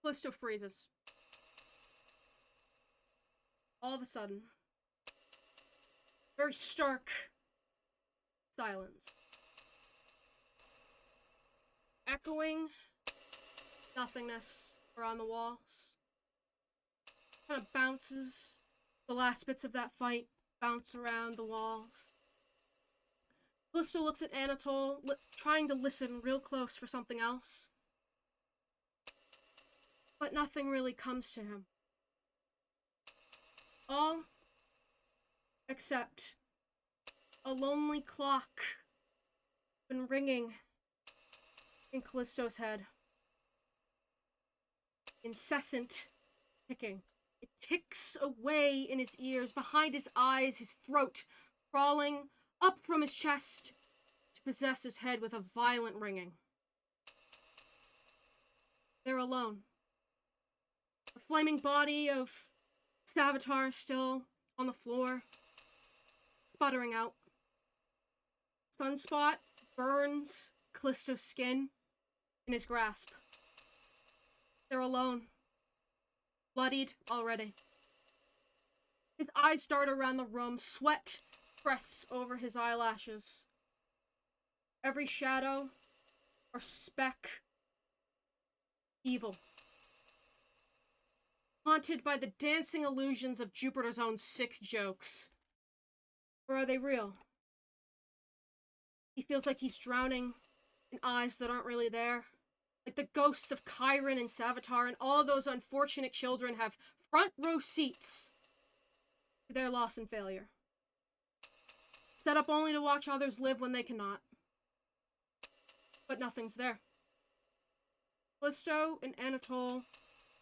Callisto freezes. All of a sudden, very stark silence. Echoing nothingness around the walls. Kind of bounces. The last bits of that fight bounce around the walls. Callisto looks at Anatole, trying to listen real close for something else. But nothing really comes to him. All except a lonely clock been ringing in Callisto's head. Incessant ticking. It ticks away in his ears, behind his eyes, his throat, crawling up from his chest to possess his head with a violent ringing. They're alone. The flaming body of Savitar still on the floor, sputtering out. Sunspot burns Callisto's skin in his grasp. They're alone. Bloodied already. His eyes dart around the room, sweat press over his eyelashes. Every shadow or speck, evil. Haunted by the dancing illusions of Jupiter's own sick jokes. Or are they real? He feels like he's drowning in eyes that aren't really there. Like the ghosts of Chiron and Savitar and all those unfortunate children have front row seats to their loss and failure. Set up only to watch others live when they cannot. But nothing's there. Callisto and Anatole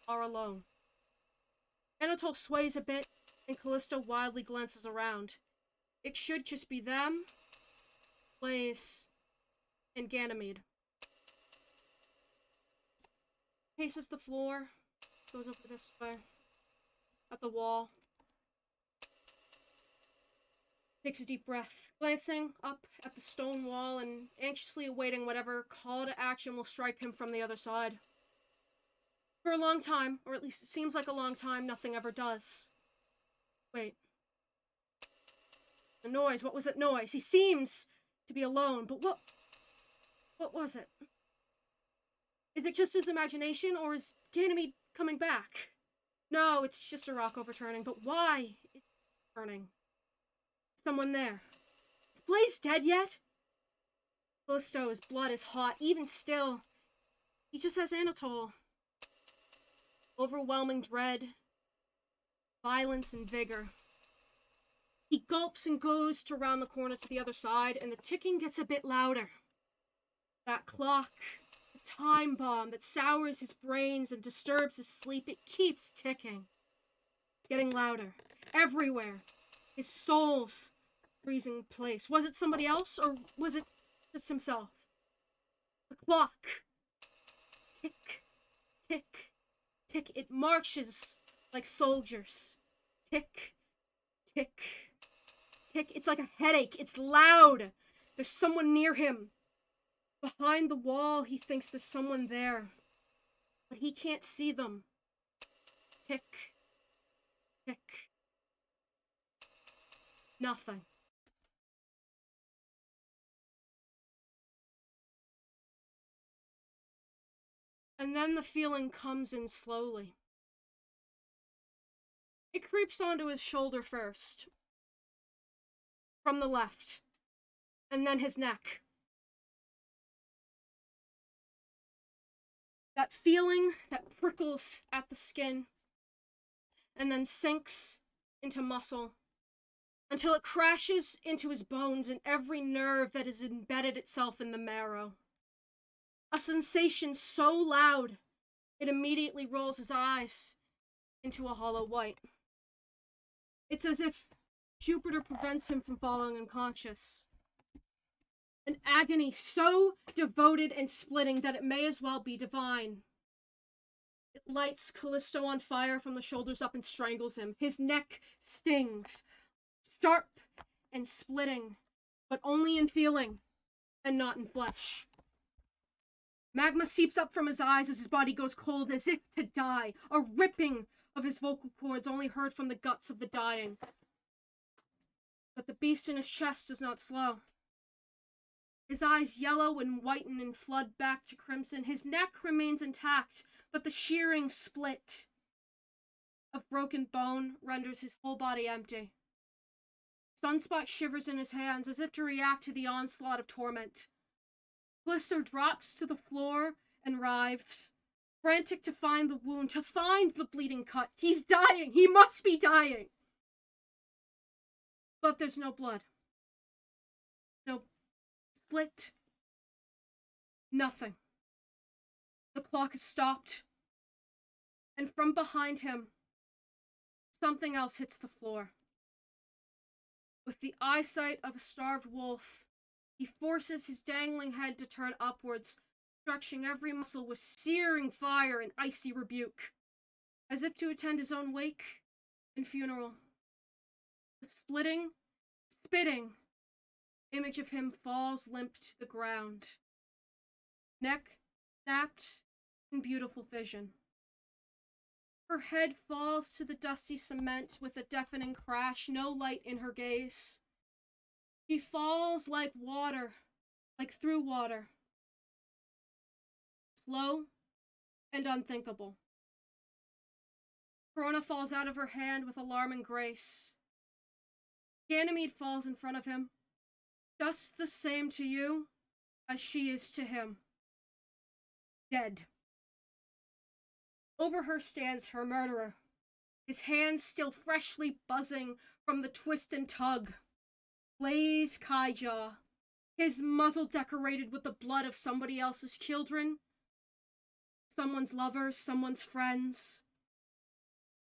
are alone. Anatole sways a bit, and Callisto wildly glances around. It should just be them, Blaze, and Ganymede. Paces the floor, goes over this way, at the wall. Takes a deep breath, glancing up at the stone wall and anxiously awaiting whatever call to action will strike him from the other side. For a long time, or at least it seems like a long time, nothing ever does. Wait. The noise, what was that noise? He seems to be alone, but what was it? Is it just his imagination, or is Ganymede coming back. No, it's just a rock overturning, but why is it turning? Someone there. Is Blaze dead yet? Callisto's blood is hot, even still. He just has Anatole. Overwhelming dread, violence, and vigor. He gulps and goes to round the corner to the other side, and the ticking gets a bit louder. That clock, the time bomb that sours his brains and disturbs his sleep, it keeps ticking. Getting louder. Everywhere. His soul's freezing place. Was it somebody else, or was it just himself? The clock. Tick, tick, tick. It marches like soldiers. Tick, tick, tick. It's like a headache. It's loud. There's someone near him. Behind the wall, he thinks there's someone there. But he can't see them. Tick, tick. Nothing. And then the feeling comes in slowly. It creeps onto his shoulder first. From the left. And then his neck. That feeling that prickles at the skin. And then sinks into muscle. Until it crashes into his bones and every nerve that has embedded itself in the marrow. A sensation so loud, it immediately rolls his eyes into a hollow white. It's as if Jupiter prevents him from falling unconscious. An agony so devoted and splitting that it may as well be divine. It lights Callisto on fire from the shoulders up and strangles him. His neck stings, sharp and splitting, but only in feeling and not in flesh. Magma seeps up from his eyes as his body goes cold as if to die, a ripping of his vocal cords only heard from the guts of the dying. But the beast in his chest does not slow. His eyes yellow and whiten and flood back to crimson. His neck remains intact, but the shearing split of broken bone renders his whole body empty. Sunspot shivers in his hands as if to react to the onslaught of torment. Callisto drops to the floor and writhes, frantic to find the wound, to find the bleeding cut. He's dying! He must be dying! But there's no blood. No split. Nothing. The clock has stopped. And from behind him, something else hits the floor. With the eyesight of a starved wolf, he forces his dangling head to turn upwards, stretching every muscle with searing fire and icy rebuke, as if to attend his own wake and funeral. The splitting, spitting image of him falls limp to the ground. Neck snapped in beautiful vision. Her head falls to the dusty cement with a deafening crash, no light in her gaze. She falls like water, like through water. Slow and unthinkable. Corona falls out of her hand with alarming grace. Ganymede falls in front of him, just the same to you as she is to him. Dead. Over her stands her murderer, his hands still freshly buzzing from the twist and tug. Blaze Kaija, his muzzle decorated with the blood of somebody else's children, someone's lovers, someone's friends.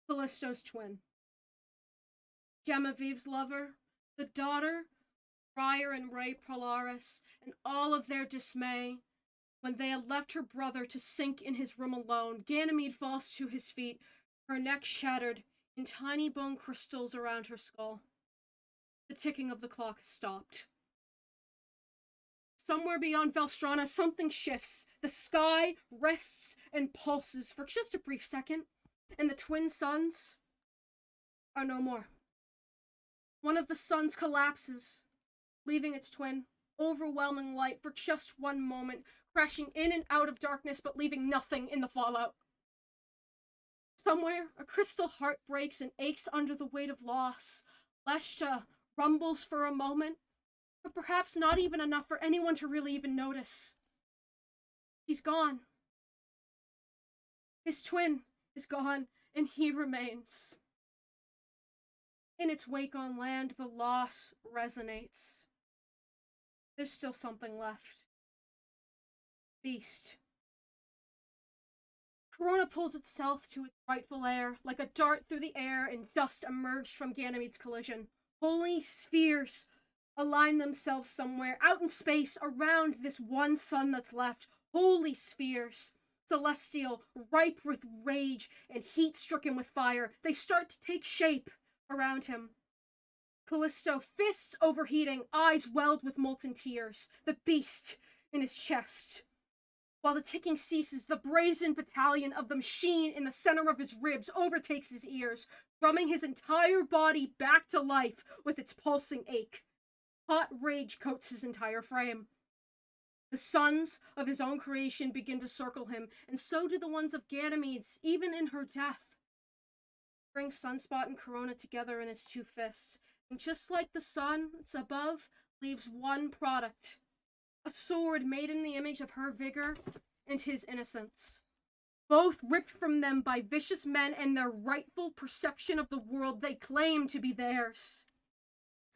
Callisto's twin. Gemevieve's lover, the daughter, Friar and Ray Polaris, and all of their dismay. When they had left her brother to sink in his room alone, Ganymede falls to his feet, her neck shattered in tiny bone crystals around her skull. The ticking of the clock stopped. Somewhere beyond Velstrana, something shifts. The sky rests and pulses for just a brief second, and the twin suns are no more. One of the suns collapses, leaving its twin overwhelming light for just one moment, crashing in and out of darkness but leaving nothing in the fallout. Somewhere, a crystal heart breaks and aches under the weight of loss. Leshta rumbles for a moment, but perhaps not even enough for anyone to really even notice. She's gone. His twin is gone, and he remains. In its wake on land, the loss resonates. There's still something left. Beast. Corona pulls itself to its rightful heir, like a dart through the air, and dust emerged from Ganymede's collision. Holy spheres align themselves somewhere, out in space, around this one sun that's left. Holy spheres. Celestial, ripe with rage, and heat-stricken with fire. They start to take shape around him. Callisto, fists overheating, eyes welled with molten tears. The beast in his chest. While the ticking ceases, the brazen battalion of the machine in the center of his ribs overtakes his ears, drumming his entire body back to life with its pulsing ache. Hot rage coats his entire frame. The suns of his own creation begin to circle him, and so do the ones of Ganymede's, even in her death. Brings Sunspot and Corona together in his two fists, and just like the sun that's above, leaves one product. A sword made in the image of her vigor and his innocence. Both ripped from them by vicious men and their rightful perception of the world they claim to be theirs.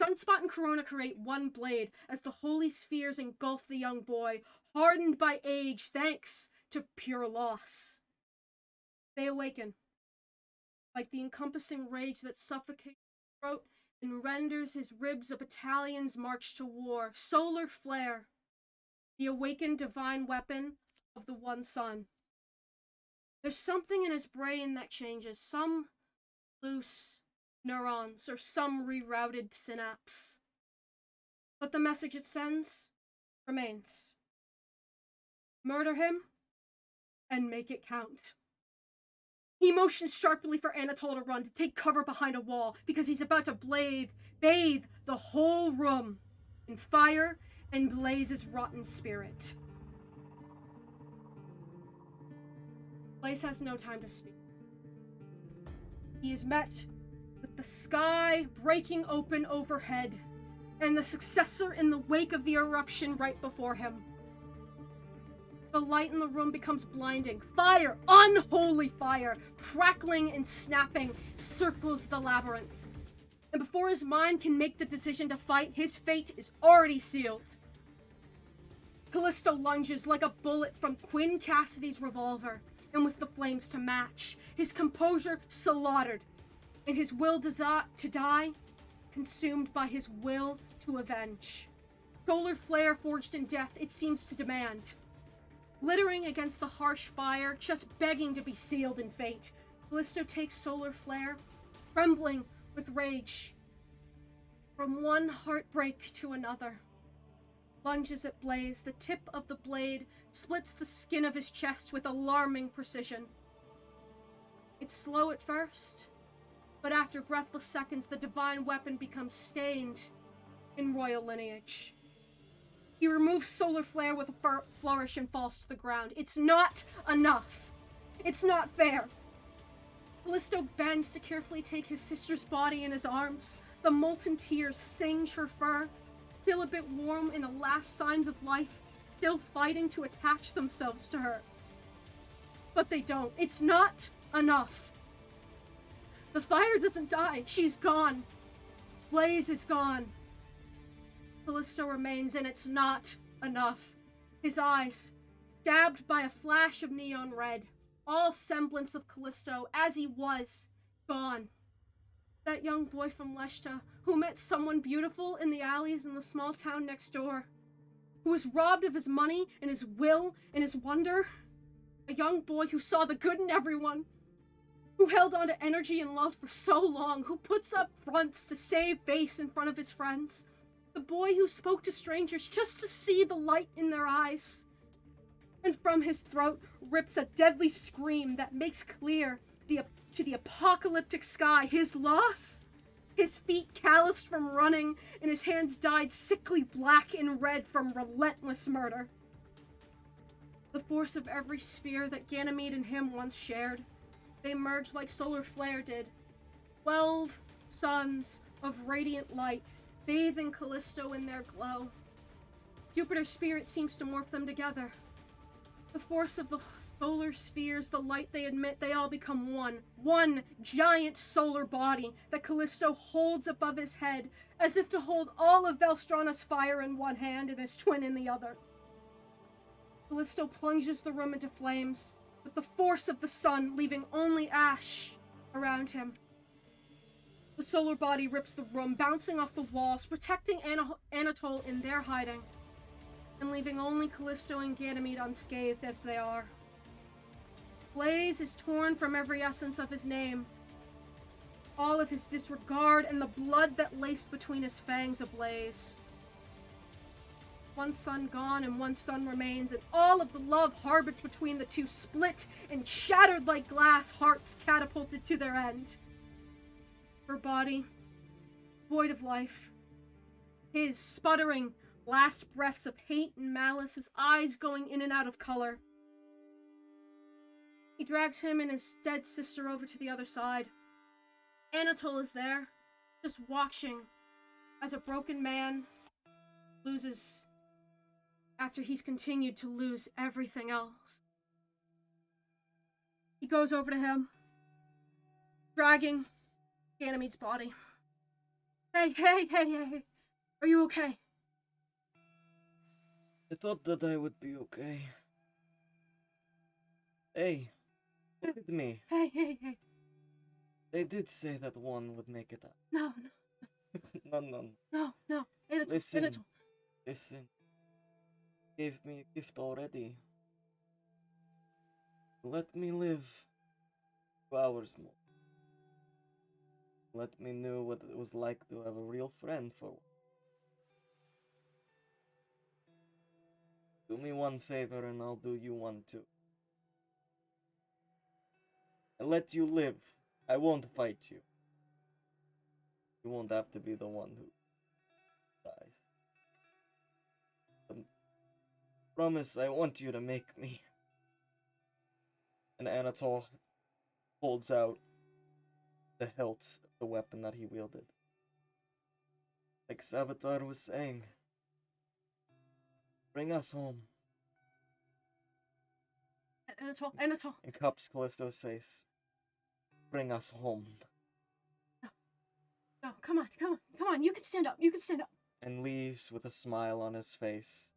Sunspot and Corona create one blade as the holy spheres engulf the young boy, hardened by age thanks to pure loss. They awaken, like the encompassing rage that suffocates his throat and renders his ribs a battalion's march to war. Solar flare, the awakened divine weapon of the one sun. There's something in his brain that changes, some loose neurons or some rerouted synapse. But the message it sends remains. Murder him and make it count. He motions sharply for Anatole to run, to take cover behind a wall, because he's about to bathe the whole room in fire and Blaze's rotten spirit. Blaze has no time to speak. He is met with the sky breaking open overhead, and the successor in the wake of the eruption right before him. The light in the room becomes blinding. Fire, unholy fire, crackling and snapping, circles the labyrinth. And before his mind can make the decision to fight, his fate is already sealed. Callisto lunges like a bullet from Quinn Cassidy's revolver, and with the flames to match, his composure slaughtered, and his will to die consumed by his will to avenge. Solar flare forged in death, it seems to demand. Glittering against the harsh fire, just begging to be sealed in fate, Callisto takes solar flare, trembling with rage. From one heartbreak to another. Lunges at Blaze, the tip of the blade splits the skin of his chest with alarming precision. It's slow at first, but after breathless seconds, the divine weapon becomes stained in royal lineage. He removes solar flare with a flourish and falls to the ground. It's not enough. It's not fair. Callisto bends to carefully take his sister's body in his arms. The molten tears singe her fur, still a bit warm in the last signs of life, still fighting to attach themselves to her. But they don't. It's not enough. The fire doesn't die. She's gone. Blaze is gone. Callisto remains, and it's not enough. His eyes, stabbed by a flash of neon red, all semblance of Callisto as he was, gone. That young boy from Leshta, who met someone beautiful in the alleys in the small town next door, who was robbed of his money and his will and his wonder. A young boy who saw the good in everyone, who held on to energy and love for so long, who puts up fronts to save face in front of his friends. The boy who spoke to strangers just to see the light in their eyes. And from his throat rips a deadly scream that makes clear to the apocalyptic sky his loss. His feet calloused from running, and his hands dyed sickly black and red from relentless murder. The force of every sphere that Ganymede and him once shared they merge like solar flare did. 12 suns of radiant light, bathing Callisto in their glow. Jupiter's spirit seems to morph them together. The force of the solar spheres, the light they emit, they all become one. One giant solar body that Callisto holds above his head, as if to hold all of Velstrana's fire in one hand and his twin in the other. Callisto plunges the room into flames, with the force of the sun leaving only ash around him. The solar body rips the room, bouncing off the walls, protecting Anatole in their hiding, and leaving only Callisto and Ganymede unscathed as they are. Blaze is torn from every essence of his name, all of his disregard and the blood that laced between his fangs ablaze. One sun gone and one sun remains, and all of the love harbored between the two split and shattered like glass hearts catapulted to their end. Her body, void of life. His sputtering last breaths of hate and malice, his eyes going in and out of color. He drags him and his dead sister over to the other side. Anatole is there, just watching as a broken man loses after he's continued to lose everything else. He goes over to him, dragging Ganymede's body. Hey, are you okay? I thought that I would be okay. Hey, look at me. Hey. They did say that one would make it out. No. No. Listen. Listen. Gave me a gift already. Let me live 2 hours more. Let me know what it was like to have a real friend for. Do me one favor and I'll do you one too. I let you live. I won't fight you. You won't have to be the one who dies. Promise, I want you to make me. And Anatole holds out the hilt of the weapon that he wielded. Like Savitar was saying, bring us home. Anatole. And cups Callisto's face. Bring us home. No, come on, you can stand up. And leaves with a smile on his face.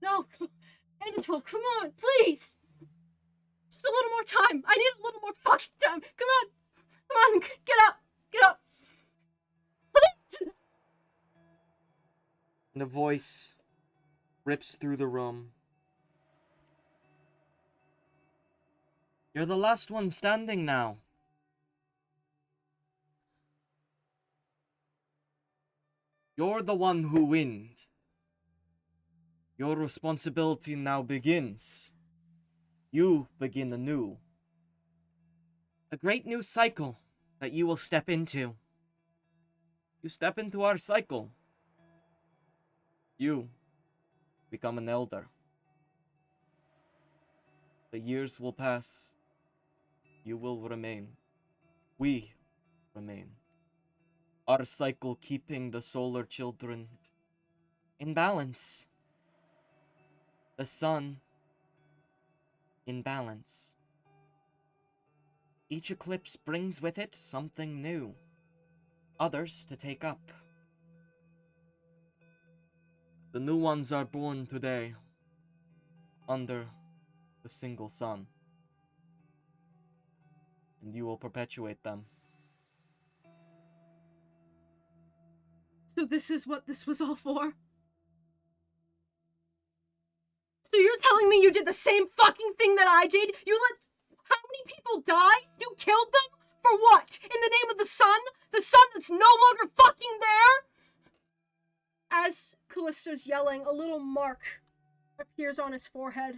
No, Anatole, come on, please! Just a little more time. I need a little more fucking time. Come on, get up. Please! And a voice rips through the room. You're the last one standing now. You're the one who wins. Your responsibility now begins. You begin anew. A great new cycle that you will step into. You step into our cycle. You become an elder. The years will pass. You will remain. We remain. Our cycle keeping the solar children in balance. The sun in balance. Each eclipse brings with it something new. Others to take up. The new ones are born today under the single sun. And you will perpetuate them. So this is what this was all for? So you're telling me you did the same fucking thing that I did? You let how many people die? You killed them? For what? In the name of the sun? The sun that's no longer fucking there? As Callisto's yelling, a little mark appears on his forehead,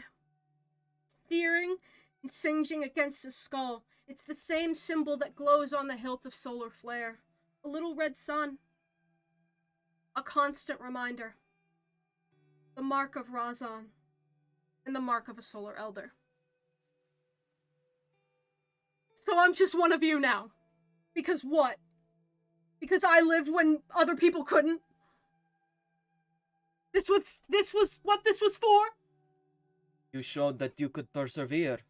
searing and singeing against his skull. It's the same symbol that glows on the hilt of solar flare. A little red sun. A constant reminder. The mark of Razan. And the mark of a solar elder. So I'm just one of you now. Because what? Because I lived when other people couldn't? This was what this was for? You showed that you could persevere.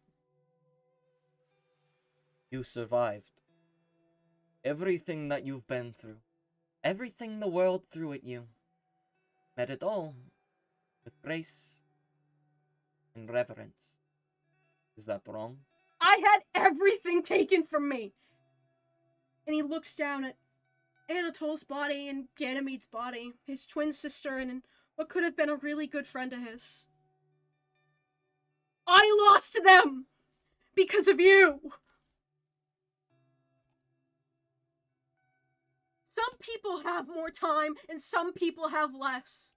You survived. Everything that you've been through. Everything the world threw at you. Met it all. With grace and reverence. Is that wrong? I had everything taken from me. And he looks down at Anatole's body and Ganymede's body, his twin sister, and what could have been a really good friend of his. I lost them because of you. Some people have more time and some people have less.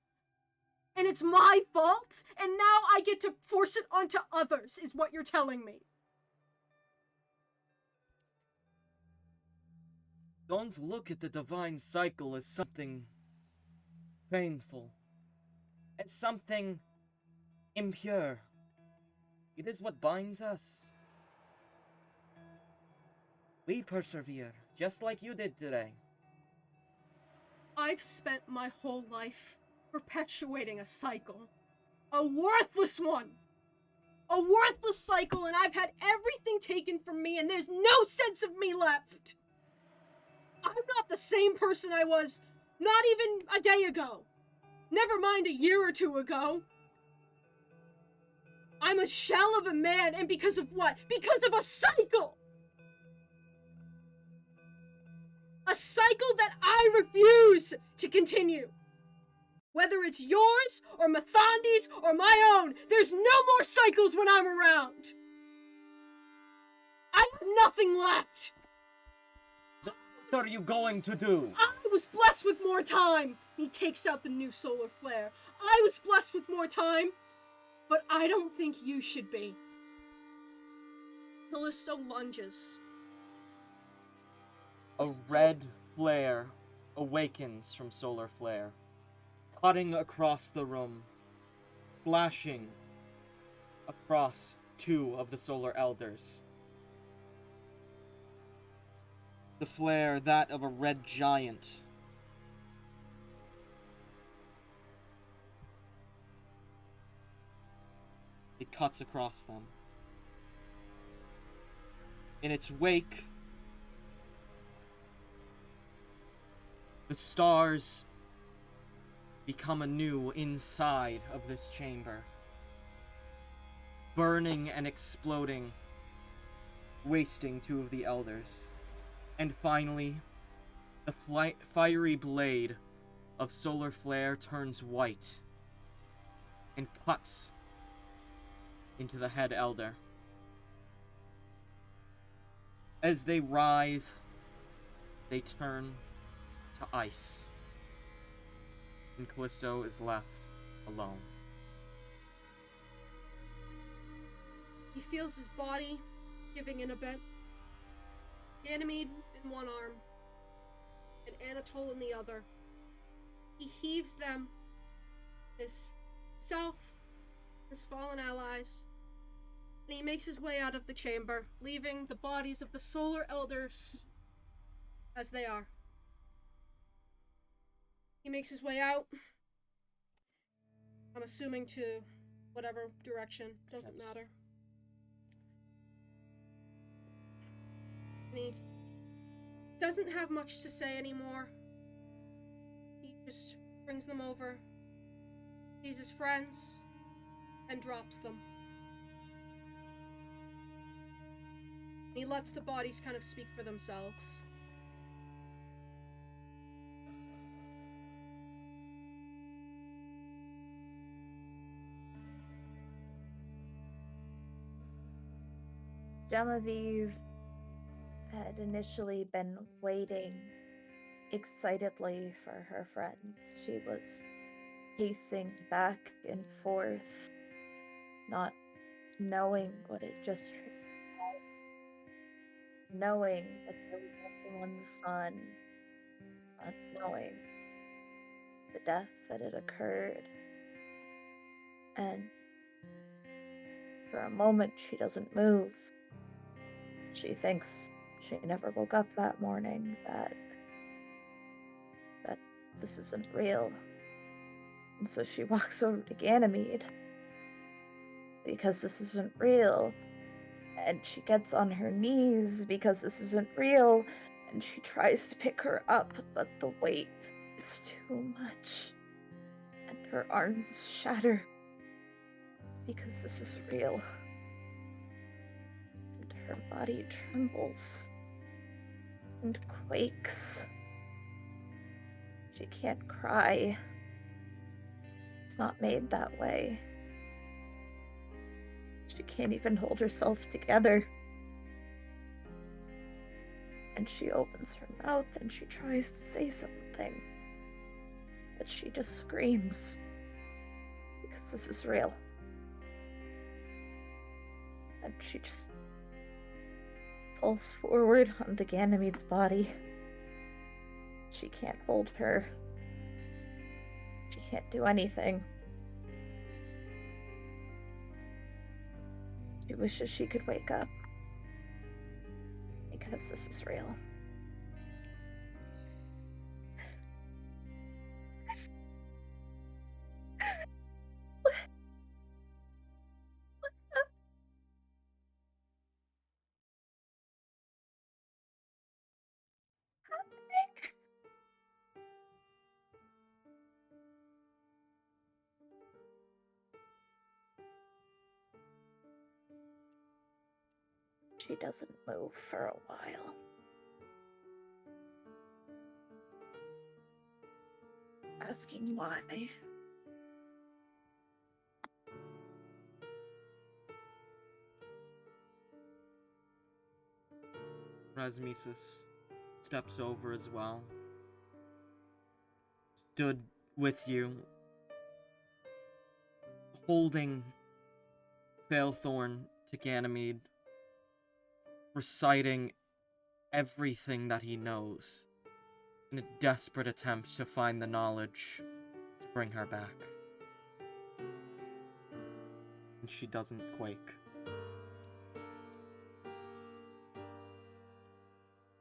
And it's my fault, and now I get to force it onto others, is what you're telling me. Don't look at the divine cycle as something painful, as something impure. It is what binds us. We persevere, just like you did today. I've spent my whole life perpetuating a cycle. A worthless one! A worthless cycle, and I've had everything taken from me, and there's no sense of me left! I'm not the same person I was not even a day ago. Never mind a year or two ago. I'm a shell of a man, and because of what? Because of a cycle! A cycle that I refuse to continue. Whether it's yours, or Mathandi's, or my own, there's no more cycles when I'm around. I have nothing left. What are you going to do? I was blessed with more time. He takes out the new solar flare. I was blessed with more time, but I don't think you should be. Callisto lunges. A red flare awakens from solar flare, cutting across the room, slashing across two of the solar elders. The flare, that of a red giant. It cuts across them. In its wake, the stars become anew inside of this chamber, burning and exploding, wasting two of the elders. And finally, the fiery blade of solar flare turns white and cuts into the head elder. As they writhe, they turn to ice, and Callisto is left alone. He feels his body giving in a bit. Ganymede in one arm, and Anatole in the other. He heaves them, his self, his fallen allies, and he makes his way out of the chamber, leaving the bodies of the solar elders as they are. He makes his way out, I'm assuming to whatever direction, doesn't matter. And he doesn't have much to say anymore. He just brings them over, sees his friends, and drops them. And he lets the bodies kind of speak for themselves. Genevieve had initially been waiting excitedly for her friends. She was pacing back and forth, not knowing what had just transpired, knowing that there was nothing on the sun, not knowing the death that had occurred. And for a moment, she doesn't move. She thinks she never woke up that morning, that this isn't real. And so she walks over to Ganymede because this isn't real. And she gets on her knees because this isn't real. And she tries to pick her up, but the weight is too much. And her arms shatter because this is real. And her body trembles and quakes. She can't cry. It's not made that way. She can't even hold herself together. And she opens her mouth and she tries to say something. But she just screams. Because this is real. And she just falls forward onto Ganymede's body. She can't hold her. She can't do anything. She wishes she could wake up. Because this is real. She doesn't move for a while. Asking why. Rasmesus steps over as well. Stood with you, holding Failthorn to Ganymede, reciting everything that he knows in a desperate attempt to find the knowledge to bring her back. And she doesn't quake.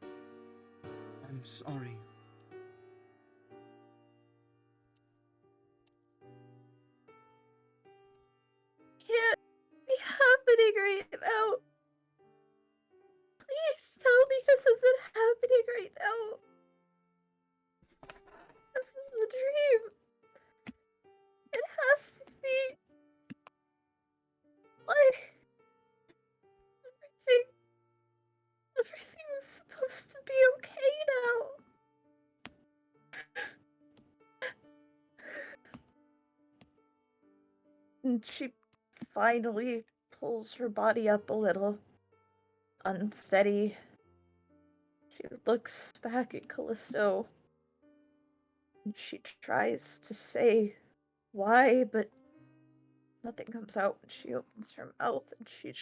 I'm sorry. Can't be happening right now. Please tell me this isn't happening right now. This is a dream. It has to be. Like, everything was supposed to be okay now. And she finally pulls her body up a little, unsteady. She looks back at Callisto. And she tries to say why, but nothing comes out when she opens her mouth, and she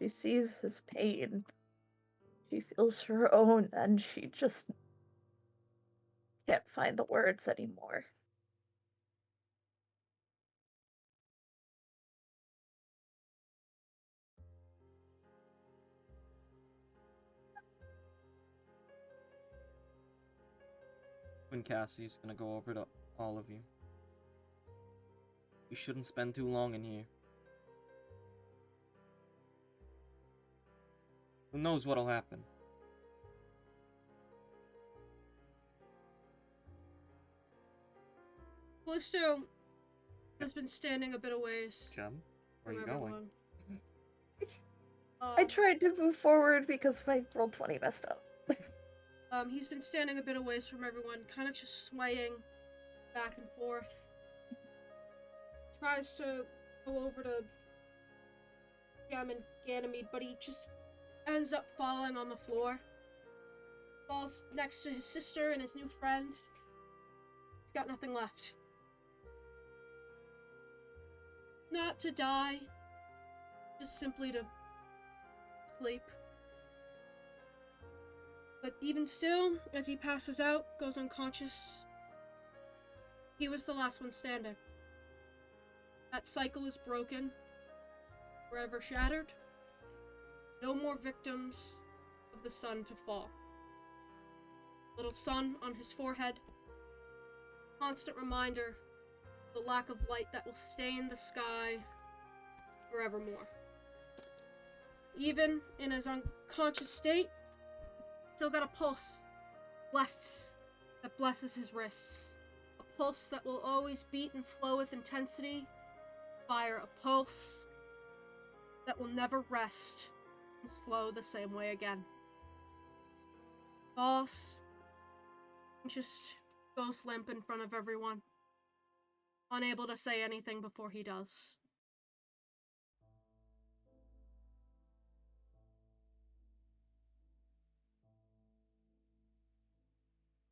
sees his pain. She feels her own, and she just can't find the words anymore. When Cassie's gonna go over to all of you. You shouldn't spend too long in here. Who knows what'll happen? Callisto has been standing a bit a ways Gem, where from are you going? everyone. I tried to move forward because my roll 20 messed up. He's been standing a bit a ways from everyone, kind of just swaying back and forth. Tries to go over to Gem and Ganymede, but he just ends up falling on the floor. Falls next to his sister and his new friends. He's got nothing left. Not to die, just simply to sleep. But even still, as he passes out, goes unconscious, he was the last one standing. That cycle is broken, forever shattered, No more victims of the sun to fall. Little sun on his forehead. Constant reminder of the lack of light that will stain the sky forevermore. Even in his unconscious state, still got a pulse that blesses his wrists. A pulse that will always beat and flow with intensity. Fire, a pulse that will never rest and slow the same way again. Boss just goes limp in front of everyone, unable to say anything before he does.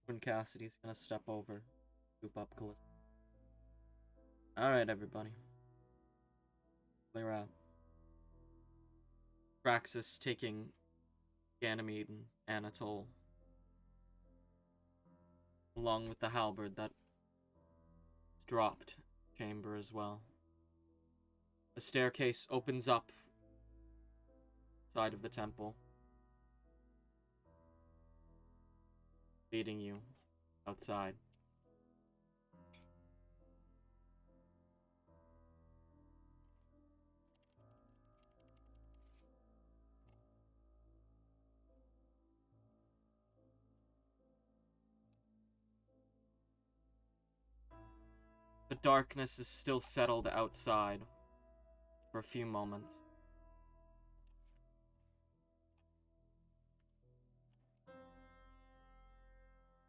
When Cassidy's gonna step over, scoop up Callista. Alright, everybody. Clear out. Praxis taking Ganymede and Anatole, along with the halberd that is dropped chamber as well. The staircase opens up side of the temple, leading you outside. The darkness is still settled outside for a few moments.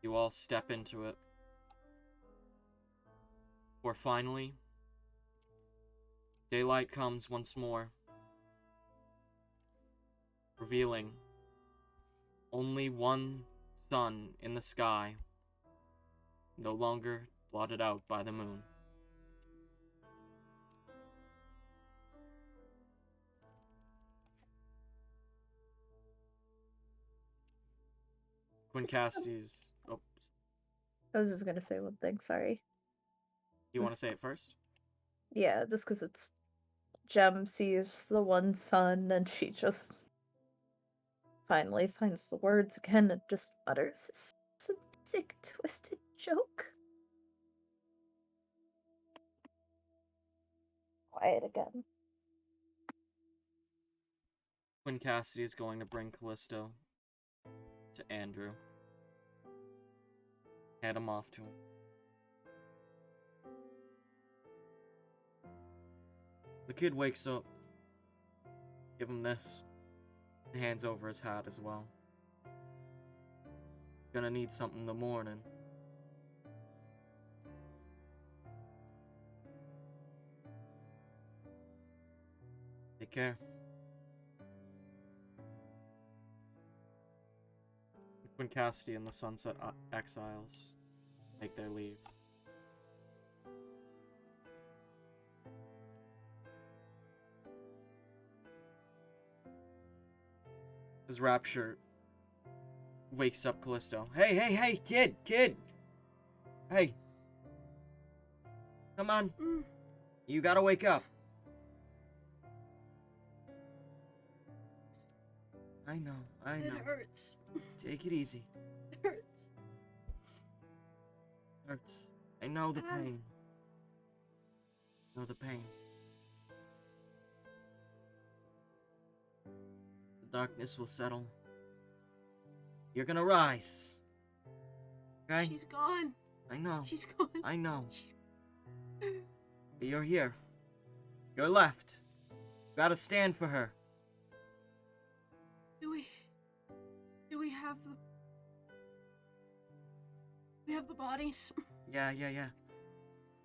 You all step into it, where finally, daylight comes once more, revealing only one sun in the sky, no longer blotted out by the moon. When Cassie's... Oh, I was just gonna say one thing, sorry. do you want to say it first? Yeah, just because it's Jem sees the one sun and she just finally finds the words again and just mutters some sick, twisted joke. Quiet again. When Cassidy is going to bring Callisto to Andrew, hand him off to him. The kid wakes up, give him this, and hands over his hat as well. Gonna need something in the morning. Take care. When Cassidy and the Sunset Exiles take their leave. As Rapture wakes up Callisto. Hey, kid! Hey! Come on. You gotta wake up. I know. It hurts. Take it easy. It hurts. Hurts. I know the pain. Know the pain. The darkness will settle. You're gonna rise. Okay? She's gone. I know. She's gone. I know. But you're here. You're left. You gotta stand for her. Do we have the bodies? Yeah.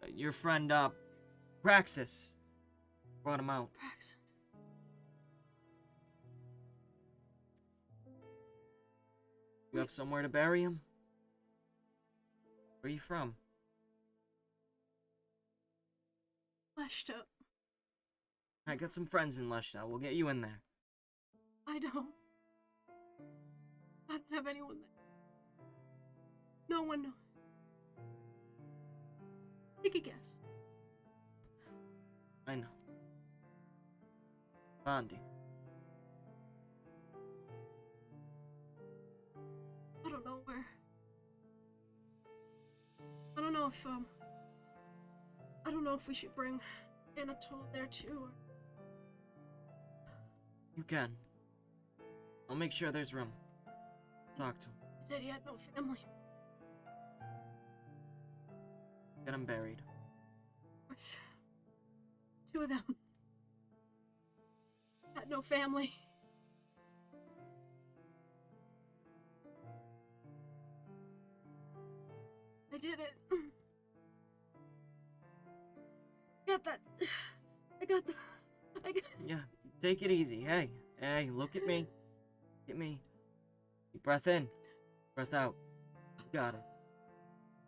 Your friend, Praxis brought him out. Praxis. You have somewhere to bury him? Where are you from? Liveshow. I got some friends in Liveshow. We'll get you in there. I don't have anyone there. No one knows. Take a guess. I know. Bondi. if, I don't know if we should bring Anatole there too, or... You can. I'll make sure there's room. Talk to him. He said he had no family. Get him buried. There's 2 of them. Had no family. I did it. I got the... Yeah, take it easy. Hey, look at me. Look at me. Deep breath in. Breath out. You got it.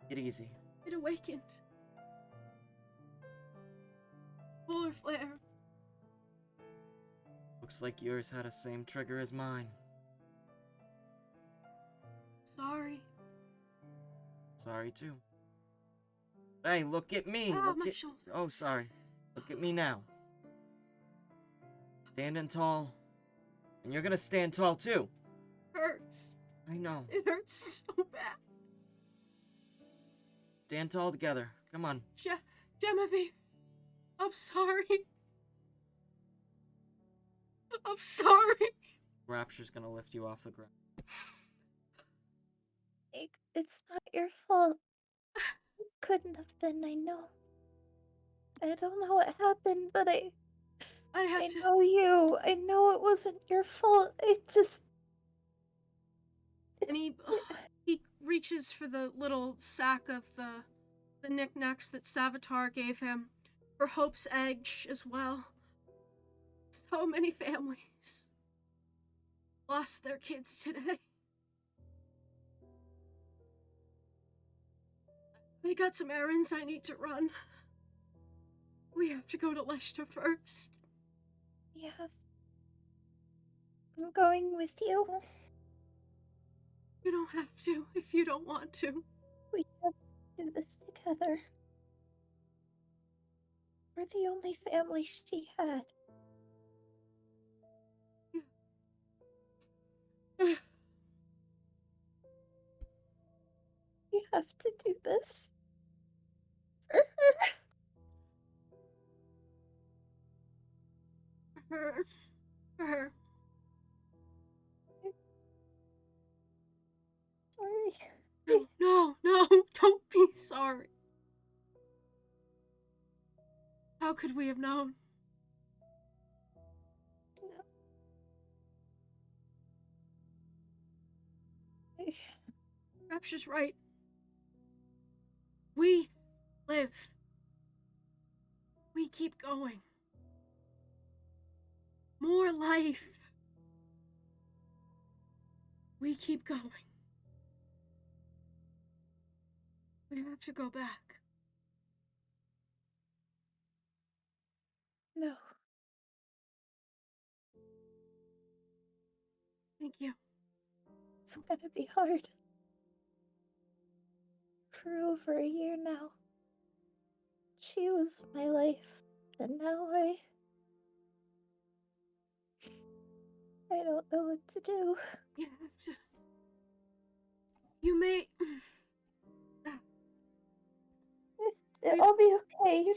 Get easy. It awakened. Polar flare. Looks like yours had the same trigger as mine. Sorry. Sorry too. Hey, look at me. Ah, my shoulder. Oh, sorry. Look at me now. Standing tall. And you're gonna stand tall too. Hurts. I know. It hurts so bad. Stand tall together. Come on. Genevieve. I'm sorry. I'm sorry. Rapture's gonna lift you off the ground. It's not your fault. It couldn't have been, I know. I don't know what happened, but I know you. I know it wasn't your fault. And he reaches for the little sack of the knickknacks that Savitar gave him. For Hope's Edge as well. So many families lost their kids today. I got some errands I need to run. We have to go to Leicester first. Yeah. I'm going with you. You don't have to if you don't want to. We have to do this together. We're the only family she had. You have to do this for her. For her. Sorry. No, don't be sorry. How could we have known? Rapture's right. We live. We keep going. More life. We keep going. We have to go back. No. Thank you. It's gonna be hard. For over a year now. She was my life, and now I don't know what to do. You have to... You may... I'll be okay. You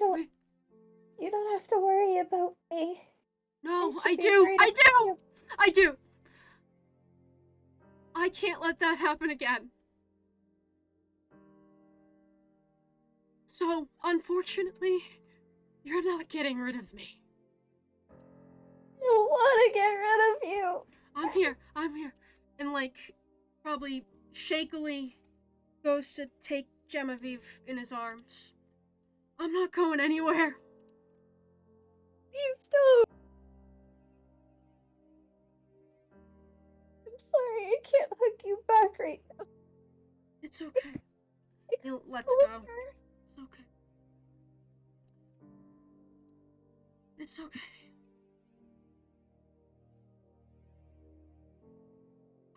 don't have to worry about me. No, I I should be do! afraid of you. I do! I can't let that happen again. So, unfortunately, you're not getting rid of me. I don't want to get rid of you. I'm here. And, probably shakily goes to take Genevieve in his arms. I'm not going anywhere. Please don't. I'm sorry, I can't hug you back right now. It's okay. Let's go. It's okay. It's okay.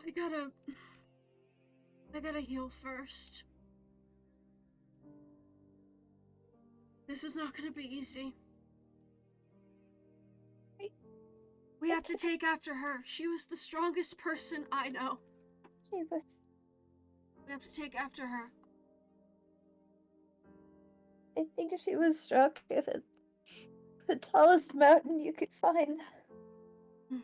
I gotta heal first. This is not gonna be easy. We have to take after her. She was the strongest person I know. She was. We have to take after her. I think she was struck at the tallest mountain you could find. Hmm.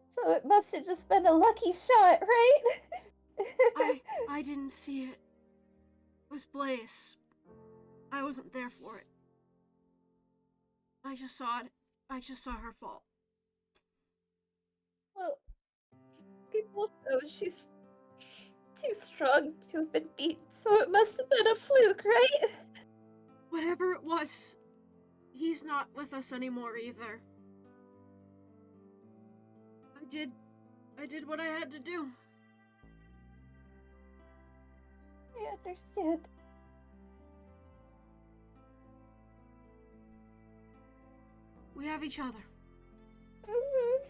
So it must have just been a lucky shot, right? I didn't see it. It was Blaze. I wasn't there for it. I just saw it. I just saw her fall. Well, people know she's too strong to have been beat, so it must have been a fluke, right? Whatever it was, he's not with us anymore either. I did what I had to do. I understand. We have each other. Mm-hmm.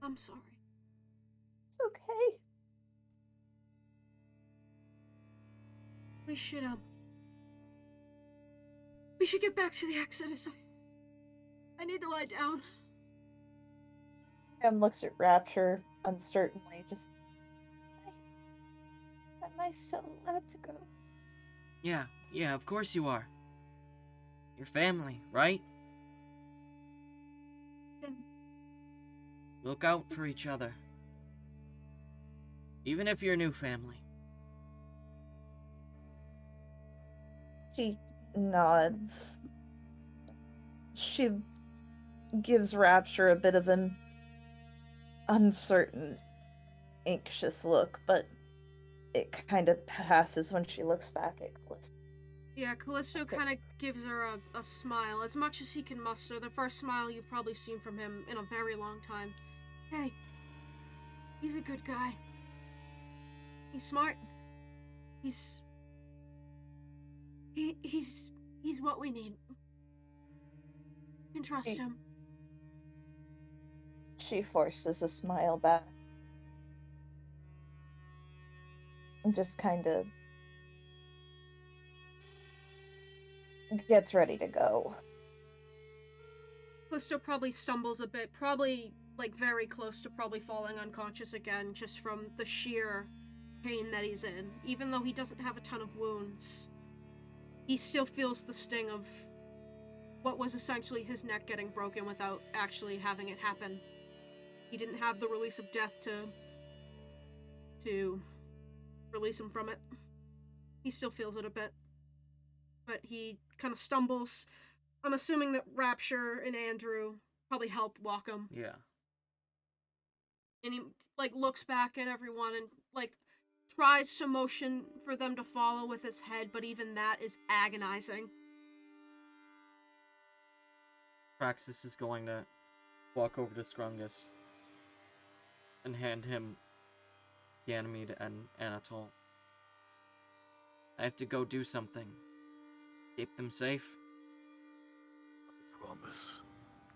I'm sorry. It's okay. We should get back to the Exodus. I need to lie down. Em looks at Rapture uncertainly, just Am I still allowed to go? Yeah, of course you are. Your family, right? Look out for each other. Even if you're a new family. she nods. She gives Rapture a bit of an uncertain, anxious look, but it kind of passes when she looks back at Callisto. Yeah, Callisto kind of gives her a smile, as much as he can muster. The first smile you've probably seen from him in a very long time. Hey, he's a good guy. He's smart. He's what we need. You can trust him. She forces a smile back. And just kind of gets ready to go. Callisto probably stumbles a bit, probably like very close to probably falling unconscious again, just from the sheer pain that he's in. Even though he doesn't have a ton of wounds, he still feels the sting of what was essentially his neck getting broken without actually having it happen. He didn't have the release of death to release him from it. He still feels it a bit. But he kind of stumbles. I'm assuming that Rapture and Andrew probably help walk him. Yeah. And he, like, looks back at everyone and, like, tries to motion for them to follow with his head, but even that is agonizing. Praxis is going to walk over to Scrungus and hand him Ganymede and Anatole. I have to go do something. Keep them safe. I promise.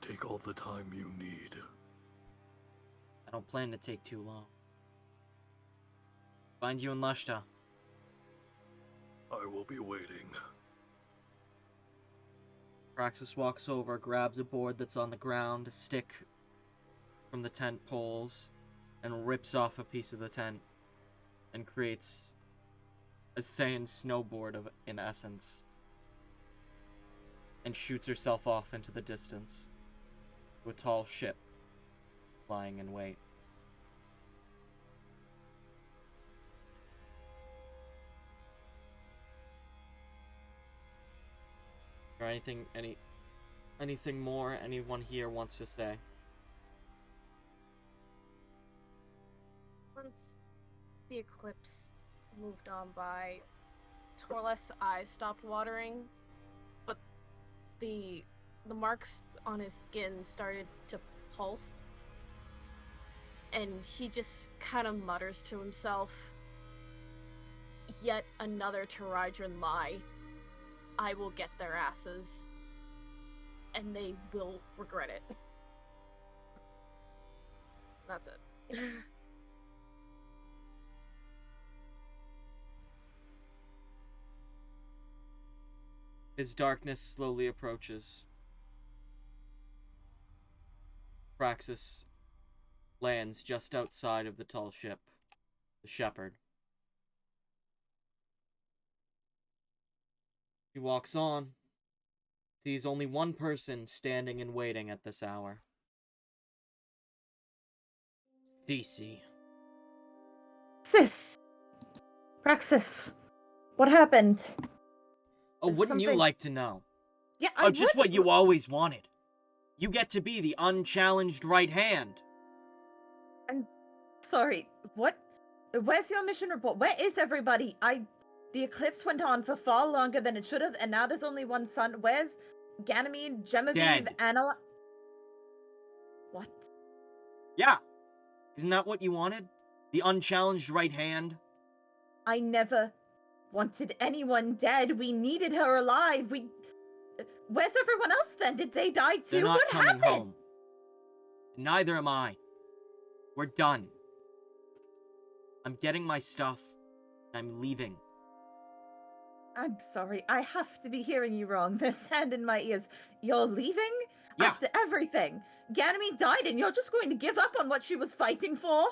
Take all the time you need. I don't plan to take too long. Find you in Lushta. I will be waiting. Praxis walks over, grabs a board that's on the ground, a stick from the tent poles, and rips off a piece of the tent and creates a sand snowboard in essence, and shoots herself off into the distance to a tall ship lying in wait. Or anything more anyone here wants to say? Once the eclipse moved on by, Torleth's eyes stopped watering, but the marks on his skin started to pulse, and he just kind of mutters to himself, "Yet another Teridran lie. I will get their asses, and they will regret it." That's it. As darkness slowly approaches, Praxis lands just outside of the tall ship, the Shepherd, She walks on, sees only one person standing and waiting at this hour. Cece. Sis! Praxis, what happened? Oh, Is wouldn't you something- like to know? Yeah, Oh, just what you always wanted. You get to be the unchallenged right hand. Sorry, what? Where's your mission report? Where is everybody? The eclipse went on for far longer than it should have, and now there's only one sun. Where's Ganymede, Genevieve, Dead. Anna? What? Yeah. Isn't that what you wanted? The unchallenged right hand? I never wanted anyone dead. We needed her alive. Where's everyone else then? Did they die too? They're not What coming happened? home. Neither am I. We're done. I'm getting my stuff. I'm leaving. I'm sorry. I have to be hearing you wrong. There's sand in my ears. You're leaving? Yeah. After everything? Ganymede died and you're just going to give up on what she was fighting for?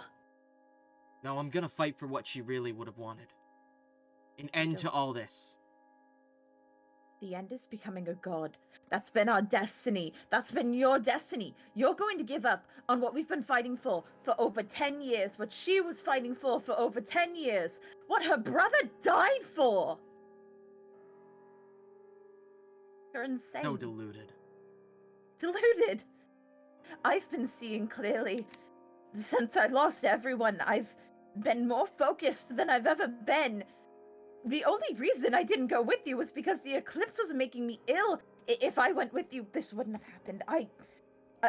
No, I'm gonna fight for what she really would have wanted. An end to all this. The end is becoming a god. That's been our destiny. That's been your destiny. You're going to give up on what we've been fighting for over 10 years. What she was fighting for over 10 years. What her brother died for. You're insane. So deluded. Deluded. I've been seeing clearly. Since I lost everyone, I've been more focused than I've ever been. The only reason I didn't go with you was because the eclipse was making me ill. If I went with you, this wouldn't have happened.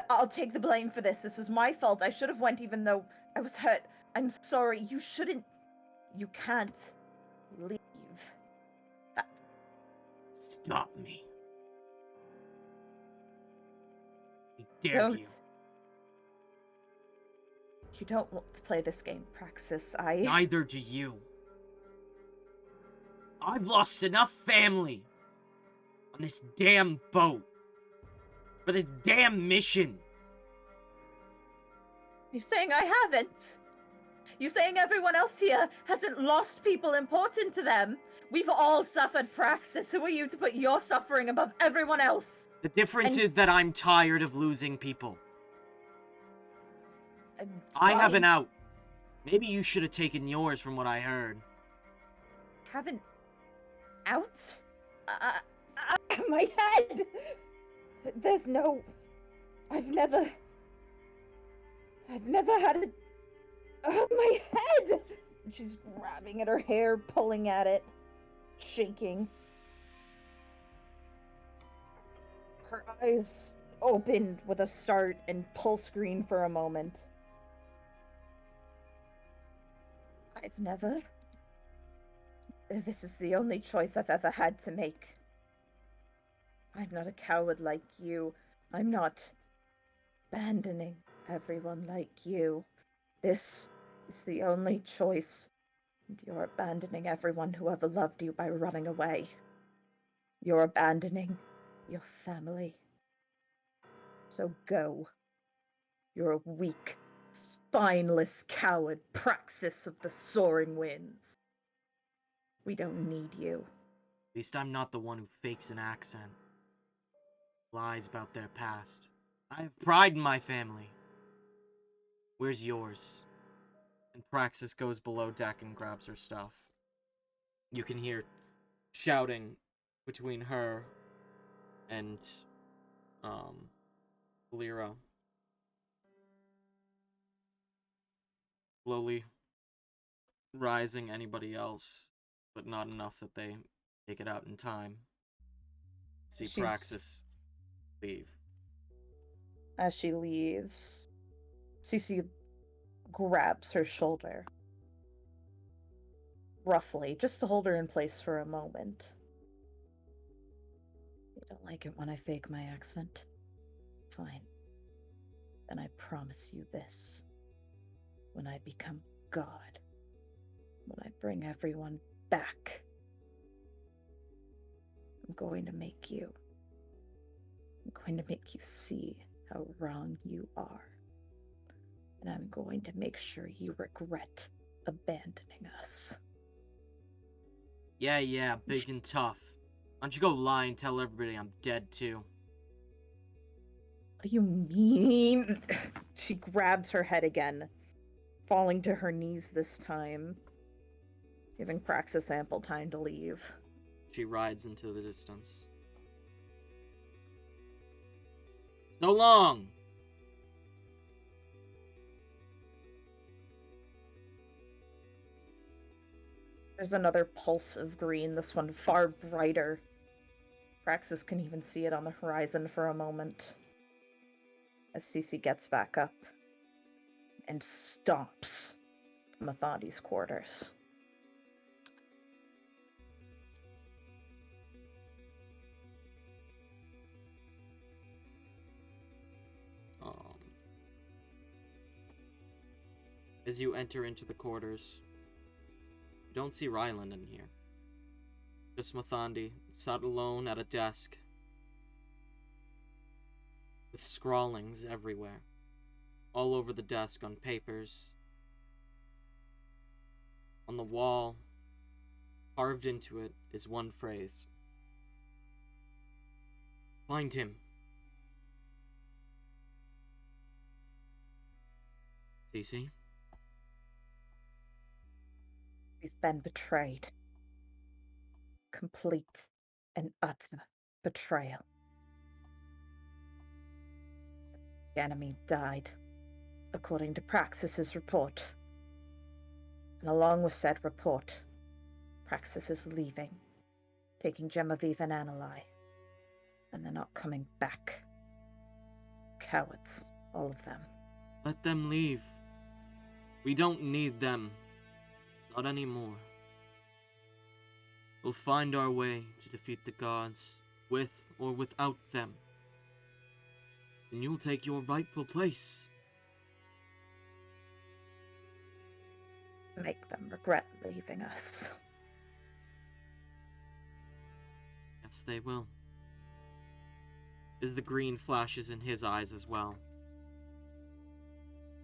I'll take the blame for this. This was my fault. I should have went even though I was hurt. I'm sorry. You shouldn't. You can't leave. Stop me. I dare Don't. you. You don't want to play this game, Praxis. Neither do you. I've lost enough family on this damn boat for this damn mission. You're saying I haven't? You're saying everyone else here hasn't lost people important to them? We've all suffered, Praxis. Who are you to put your suffering above everyone else? The difference is that I'm tired of losing people. I have an out. Maybe you should have taken yours from what I heard. Haven't out? My head! There's no... I've never had a... Oh, my head! She's grabbing at her hair, pulling at it, shaking. Her eyes opened with a start and pulse screen for a moment. I've never... This is the only choice I've ever had to make. I'm not a coward like you. I'm not abandoning everyone like you. This is the only choice. And you're abandoning everyone who ever loved you by running away. You're abandoning your family. So go. You're a weak, spineless coward, Praxis of the soaring winds. We don't need you. At least I'm not the one who fakes an accent. Lies about their past. I have pride in my family. Where's yours? And Praxis goes below deck and grabs her stuff. You can hear shouting between her and, Lyra. Slowly rising anybody else, but not enough that they take it out in time. See Praxis leave. As she leaves, Cece grabs her shoulder. Roughly, just to hold her in place for a moment. You don't like it when I fake my accent? Fine. Then I promise you this. When I become God, when I bring everyone back, I'm going to make you. I'm going to make you see how wrong you are. And I'm going to make sure you regret abandoning us. Yeah, big and tough. Why don't you go lie and tell everybody I'm dead too? What do you mean? She grabs her head again, falling to her knees this time, giving Praxis ample time to leave. She rides into the distance. So long! There's another pulse of green, this one far brighter. Praxis can even see it on the horizon for a moment. As Cece gets back up and stomps to Mathondi's quarters. As you enter into the quarters, you don't see Ryland in here. Just Mathondi, sat alone at a desk, with scrawlings everywhere, all over the desk on papers, on the wall. Carved into it is one phrase: "Find him." Cece? We've been betrayed. Complete and utter betrayal. The enemy died, according to Praxis's report. And along with said report, Praxis is leaving, taking Genevieve and Annalai, and they're not coming back. Cowards, all of them. Let them leave. We don't need them. Not anymore. We'll find our way to defeat the gods, with or without them. And you'll take your rightful place. Make them regret leaving us. Yes, they will. As the green flashes in his eyes as well.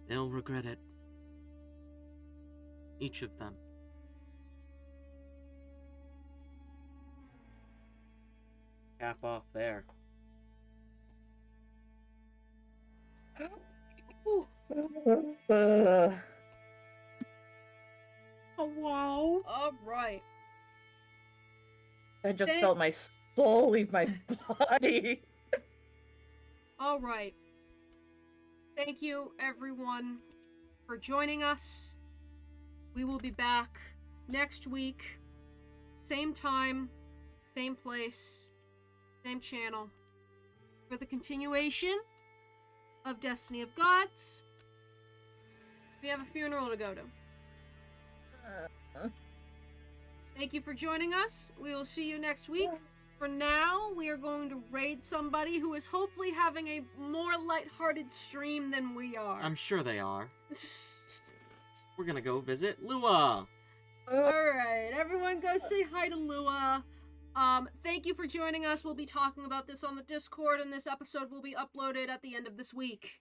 They'll regret it. Each of them. Cap off there. Uh, Oh, wow. All right. I just felt my soul leave my body. All right. Thank you, everyone, for joining us. We will be back next week. Same time, same place, same channel. For the continuation of Destiny of Gods. We have a funeral to go to. Thank you for joining us. We will see you next week. For now, we are going to raid somebody who is hopefully having a more lighthearted stream than we are. I'm sure they are. We're gonna go visit Lua. Alright, everyone go say hi to Lua. Thank you for joining us. We'll be talking about this on the Discord, and this episode will be uploaded at the end of this week.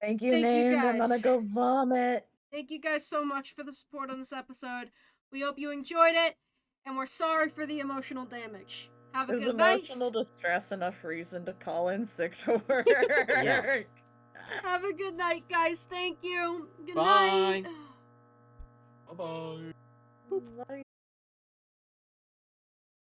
Thank you, Thank you, Name. I'm guys. gonna go vomit. Thank you guys so much for the support on this episode. We hope you enjoyed it, and we're sorry for the emotional damage. Have a Is good night. emotional distress enough reason to call in sick to work? Yes. Have a good night, guys. Thank you. Good Bye. night. Bye bye. Bye.